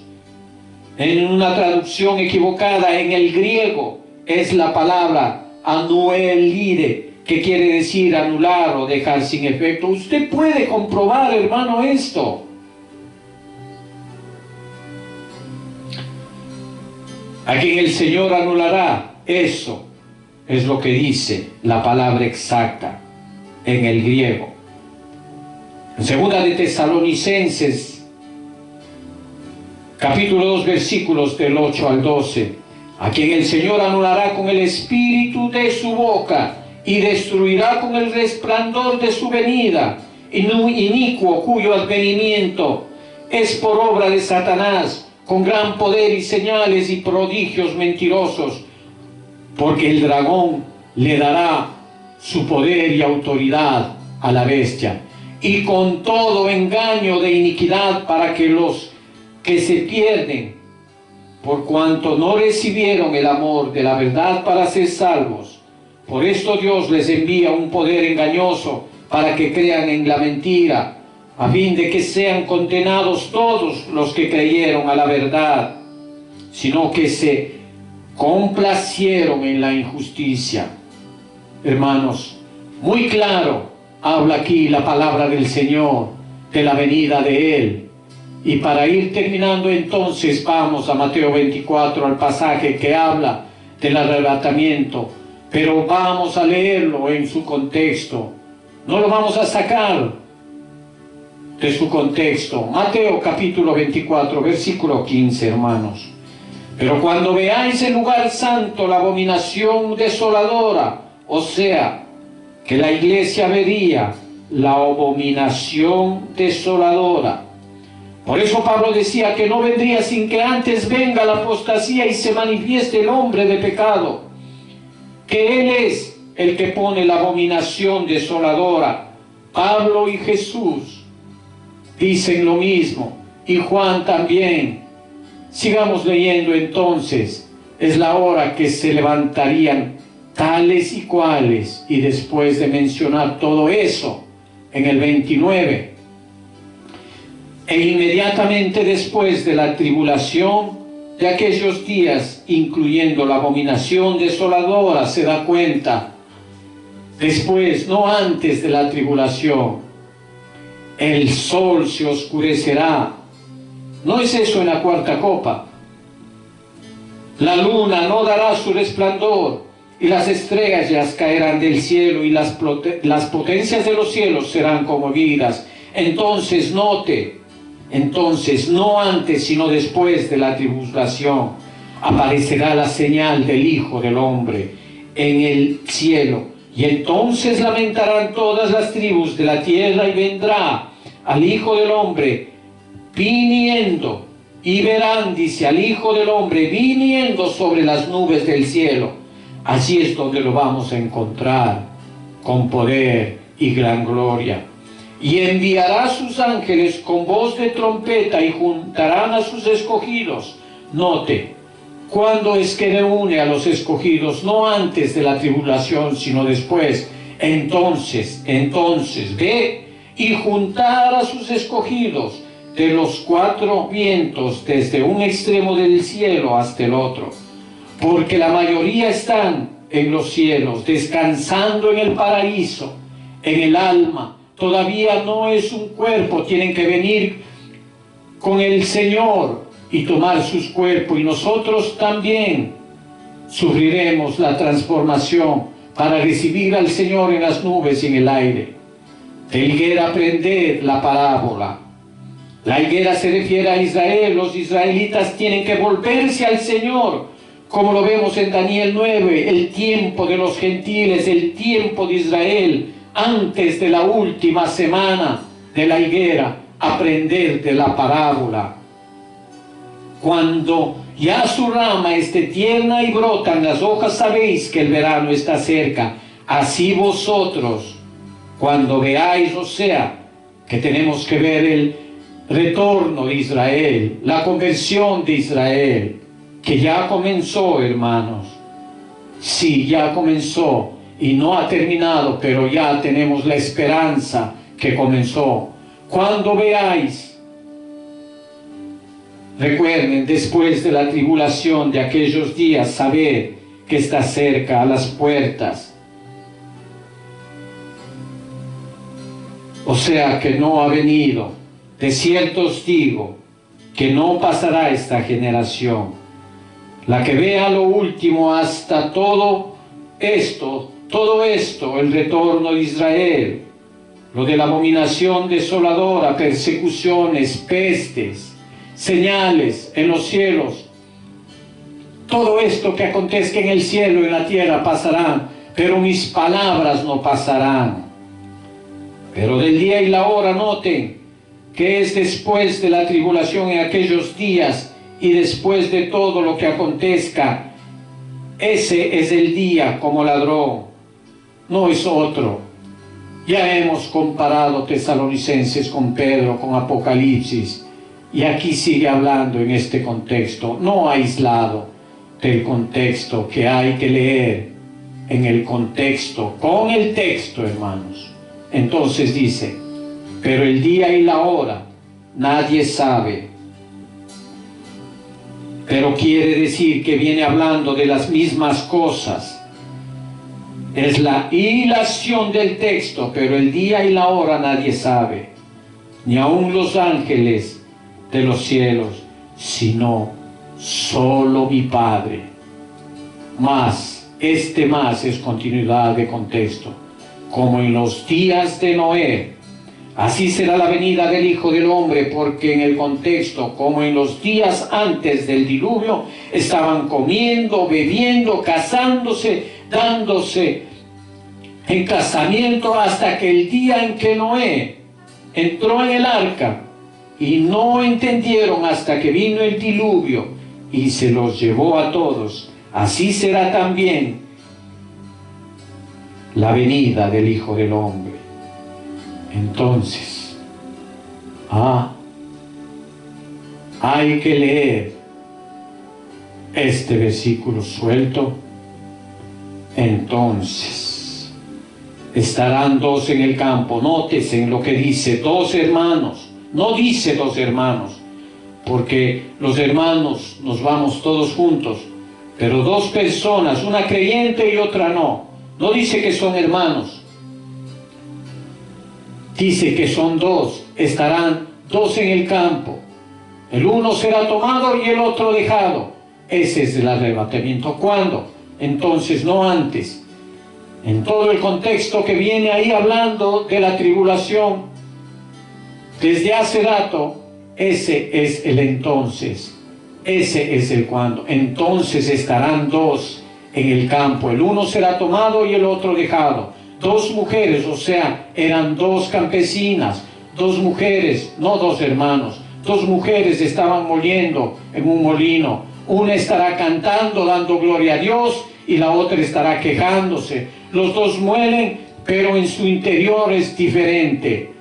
en una traducción equivocada en el griego, es la palabra anuelide, que quiere decir anular o dejar sin efecto. Usted puede comprobar, hermano, esto. A quien el Señor anulará, eso es lo que dice la palabra exacta en el griego. En segunda de Tesalonicenses, capítulo 2, versículos del 8 al 12, a quien el Señor anulará con el espíritu de su boca y destruirá con el resplandor de su venida, inicuo cuyo advenimiento es por obra de Satanás, con gran poder y señales y prodigios mentirosos, porque el dragón le dará su poder y autoridad a la bestia, y con todo engaño de iniquidad para que los que se pierden, por cuanto no recibieron el amor de la verdad para ser salvos. Por esto Dios les envía un poder engañoso para que crean en la mentira, a fin de que sean condenados todos los que creyeron a la verdad, sino que se complacieron en la injusticia. Hermanos, muy claro habla aquí la palabra del Señor, de la venida de Él. Y para ir terminando entonces, vamos a Mateo 24, al pasaje que habla del arrebatamiento, pero vamos a leerlo en su contexto. No lo vamos a sacar de su contexto. Mateo capítulo 24, versículo 15, hermanos. Pero cuando veáis el lugar santo, la abominación desoladora, o sea, que la iglesia vería la abominación desoladora. Por eso Pablo decía que no vendría sin que antes venga la apostasía y se manifieste el hombre de pecado, que Él es el que pone la abominación desoladora. Pablo y Jesús dicen lo mismo, y Juan también. Sigamos leyendo entonces. Es la hora que se levantarían tales y cuales, y después de mencionar todo eso, en el 29, e inmediatamente después de la tribulación de aquellos días, incluyendo la abominación desoladora, se da cuenta, después, no antes de la tribulación, el sol se oscurecerá. ¿No es eso en la cuarta copa? La luna no dará su resplandor, y las estrellas caerán del cielo, y las potencias de los cielos serán conmovidas. Entonces note, no antes sino después de la tribulación, aparecerá la señal del Hijo del Hombre en el cielo, y entonces lamentarán todas las tribus de la tierra, y vendrá al Hijo del Hombre viniendo, y verán, dice, al Hijo del Hombre viniendo sobre las nubes del cielo. Así es donde lo vamos a encontrar, con poder y gran gloria. Y enviará sus ángeles con voz de trompeta, y juntarán a sus escogidos. Note, ¿cuándo es que reúne a los escogidos? No antes de la tribulación, sino después. Entonces, ve y juntar a sus escogidos de los cuatro vientos, desde un extremo del cielo hasta el otro. Porque la mayoría están en los cielos, descansando en el paraíso, en el alma. Todavía no es un cuerpo, tienen que venir con el Señor y tomar sus cuerpos. Y nosotros también sufriremos la transformación para recibir al Señor en las nubes y en el aire. De higuera aprended la parábola. La higuera se refiere a Israel. Los israelitas tienen que volverse al Señor, como lo vemos en Daniel 9, el tiempo de los gentiles, el tiempo de Israel, antes de la última semana de la higuera, aprender de la parábola. Cuando ya su rama esté tierna y brotan las hojas, sabéis que el verano está cerca. Así vosotros, cuando veáis, o sea, que tenemos que ver el retorno de Israel, la conversión de Israel, que ya comenzó, hermanos. Sí, ya comenzó y no ha terminado, pero ya tenemos la esperanza que comenzó. Cuando veáis, recuerden, después de la tribulación de aquellos días, sabed que está cerca, a las puertas. O sea que no ha venido. De cierto os digo que no pasará esta generación, la que vea lo último, hasta todo esto, el retorno de Israel, lo de la abominación desoladora, persecuciones, pestes, señales en los cielos. Todo esto que acontezca en el cielo y en la tierra pasarán, pero mis palabras no pasarán. Pero del día y la hora, noten que es después de la tribulación, en aquellos días, y después de todo lo que acontezca. Ese es el día como ladrón, no es otro. Ya hemos comparado Tesalonicenses con Pedro, con Apocalipsis, y aquí sigue hablando en este contexto, no aislado del contexto, que hay que leer en el contexto, con el texto, hermanos. Entonces dice, pero el día y la hora nadie sabe. Pero quiere decir que viene hablando de las mismas cosas. Es la hilación del texto, pero el día y la hora nadie sabe, ni aun los ángeles de los cielos, sino solo mi Padre. Más, más es continuidad de contexto. Como en los días de Noé, así será la venida del Hijo del Hombre, porque en el contexto, como en los días antes del diluvio, estaban comiendo, bebiendo, casándose, dándose en casamiento, hasta que el día en que Noé entró en el arca, y no entendieron hasta que vino el diluvio y se los llevó a todos. Así será también la venida del Hijo del Hombre. Entonces, hay que leer este versículo suelto. Entonces, estarán dos en el campo. Nótese en lo que dice, dos hermanos. No dice dos hermanos, porque los hermanos nos vamos todos juntos, pero dos personas, una creyente y otra no. No dice que son hermanos. Dice que son dos, estarán dos en el campo. El uno será tomado y el otro dejado. Ese es el arrebatamiento. ¿Cuándo? Entonces, no antes. En todo el contexto que viene ahí hablando de la tribulación, desde hace rato, ese es el entonces. Ese es el cuándo. Entonces estarán dos en el campo. El uno será tomado y el otro dejado. Dos mujeres, o sea, eran dos campesinas, dos mujeres, no dos hermanos, dos mujeres estaban moliendo en un molino. Una estará cantando, dando gloria a Dios, y la otra estará quejándose. Los dos muelen, pero en su interior es diferente.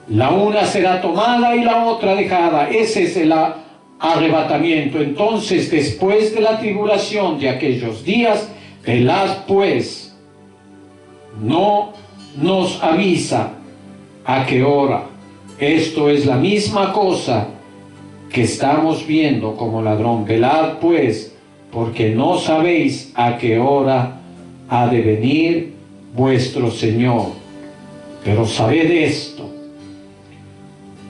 La una será tomada y la otra dejada. Ese es el arrebatamiento. Entonces, después de la tribulación de aquellos días, velad pues. No nos avisa a qué hora. Esto es la misma cosa que estamos viendo como ladrón. Velad pues, porque no sabéis a qué hora ha de venir vuestro Señor. Pero sabed esto,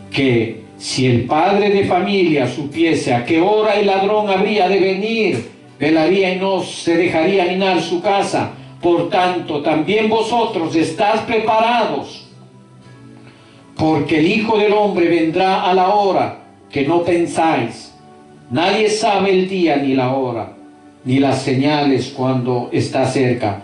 que si el padre de familia supiese a qué hora el ladrón habría de venir, velaría y no se dejaría minar su casa. Por tanto, también vosotros estáis preparados, porque el Hijo del Hombre vendrá a la hora que no pensáis. Nadie sabe el día ni la hora, ni las señales cuando está cerca.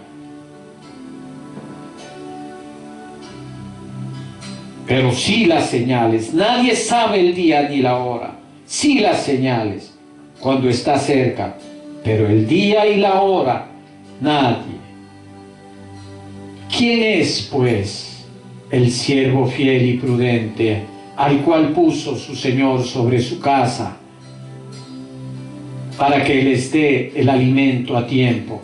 Pero sí las señales. Nadie sabe el día ni la hora. Sí las señales cuando está cerca, pero el día y la hora nadie. ¿Quién es, pues, el siervo fiel y prudente, al cual puso su Señor sobre su casa, para que les dé el alimento a tiempo?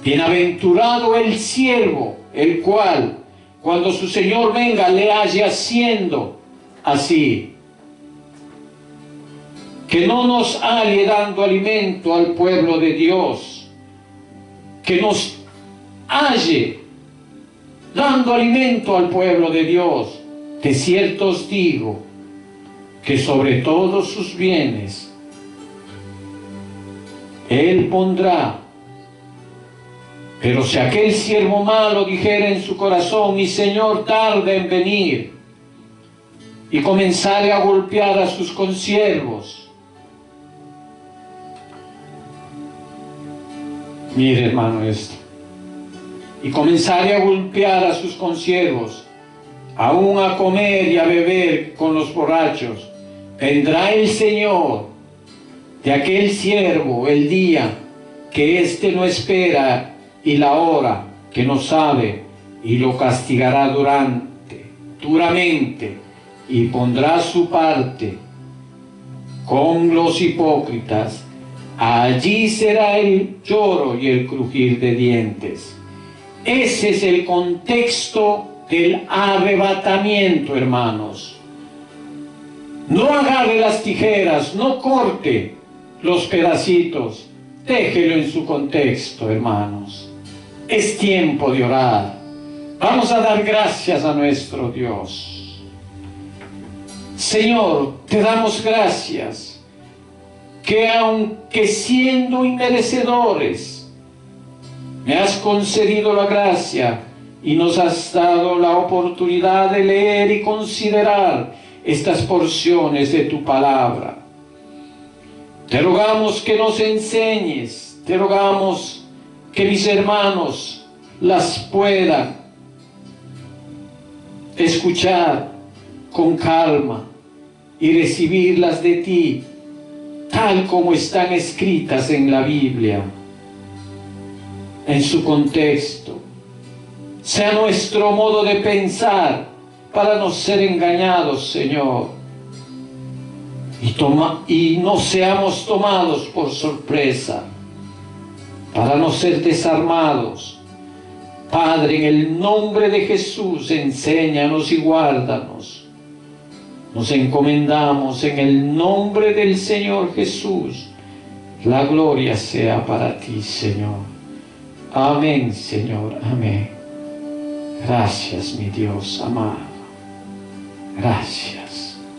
Bienaventurado el siervo, el cual, cuando su Señor venga, le halle haciendo así. Que no nos halle dando alimento al pueblo de Dios, que nos halle dando alimento al pueblo de Dios. De cierto os digo, que sobre todos sus bienes Él pondrá. Pero si aquel siervo malo dijera en su corazón, mi Señor tarda en venir, y comenzare a golpear a sus consiervos. Mire, hermano, esto. Y comenzare a golpear a sus consiervos, aún a comer y a beber con los borrachos. Vendrá el Señor de aquel siervo el día que éste no espera y la hora que no sabe, y lo castigará duramente, y pondrá su parte con los hipócritas. Allí será el lloro y el crujir de dientes. Ese es el contexto del arrebatamiento, hermanos. No agarre las tijeras, no corte los pedacitos, déjelo en su contexto, hermanos. Es tiempo de orar. Vamos a dar gracias a nuestro Dios. Señor, te damos gracias que aunque siendo inmerecedores, me has concedido la gracia y nos has dado la oportunidad de leer y considerar estas porciones de tu palabra. Te rogamos que nos enseñes, te rogamos que mis hermanos las puedan escuchar con calma y recibirlas de ti, tal como están escritas en la Biblia, en su contexto. Sea nuestro modo de pensar para no ser engañados, Señor, y no seamos tomados por sorpresa, para no ser desarmados. Padre, en el nombre de Jesús, enséñanos y guárdanos. Nos encomendamos en el nombre del Señor Jesús. La gloria sea para ti, Señor. Amén, Señor, amén. Gracias, mi Dios amado. Gracias.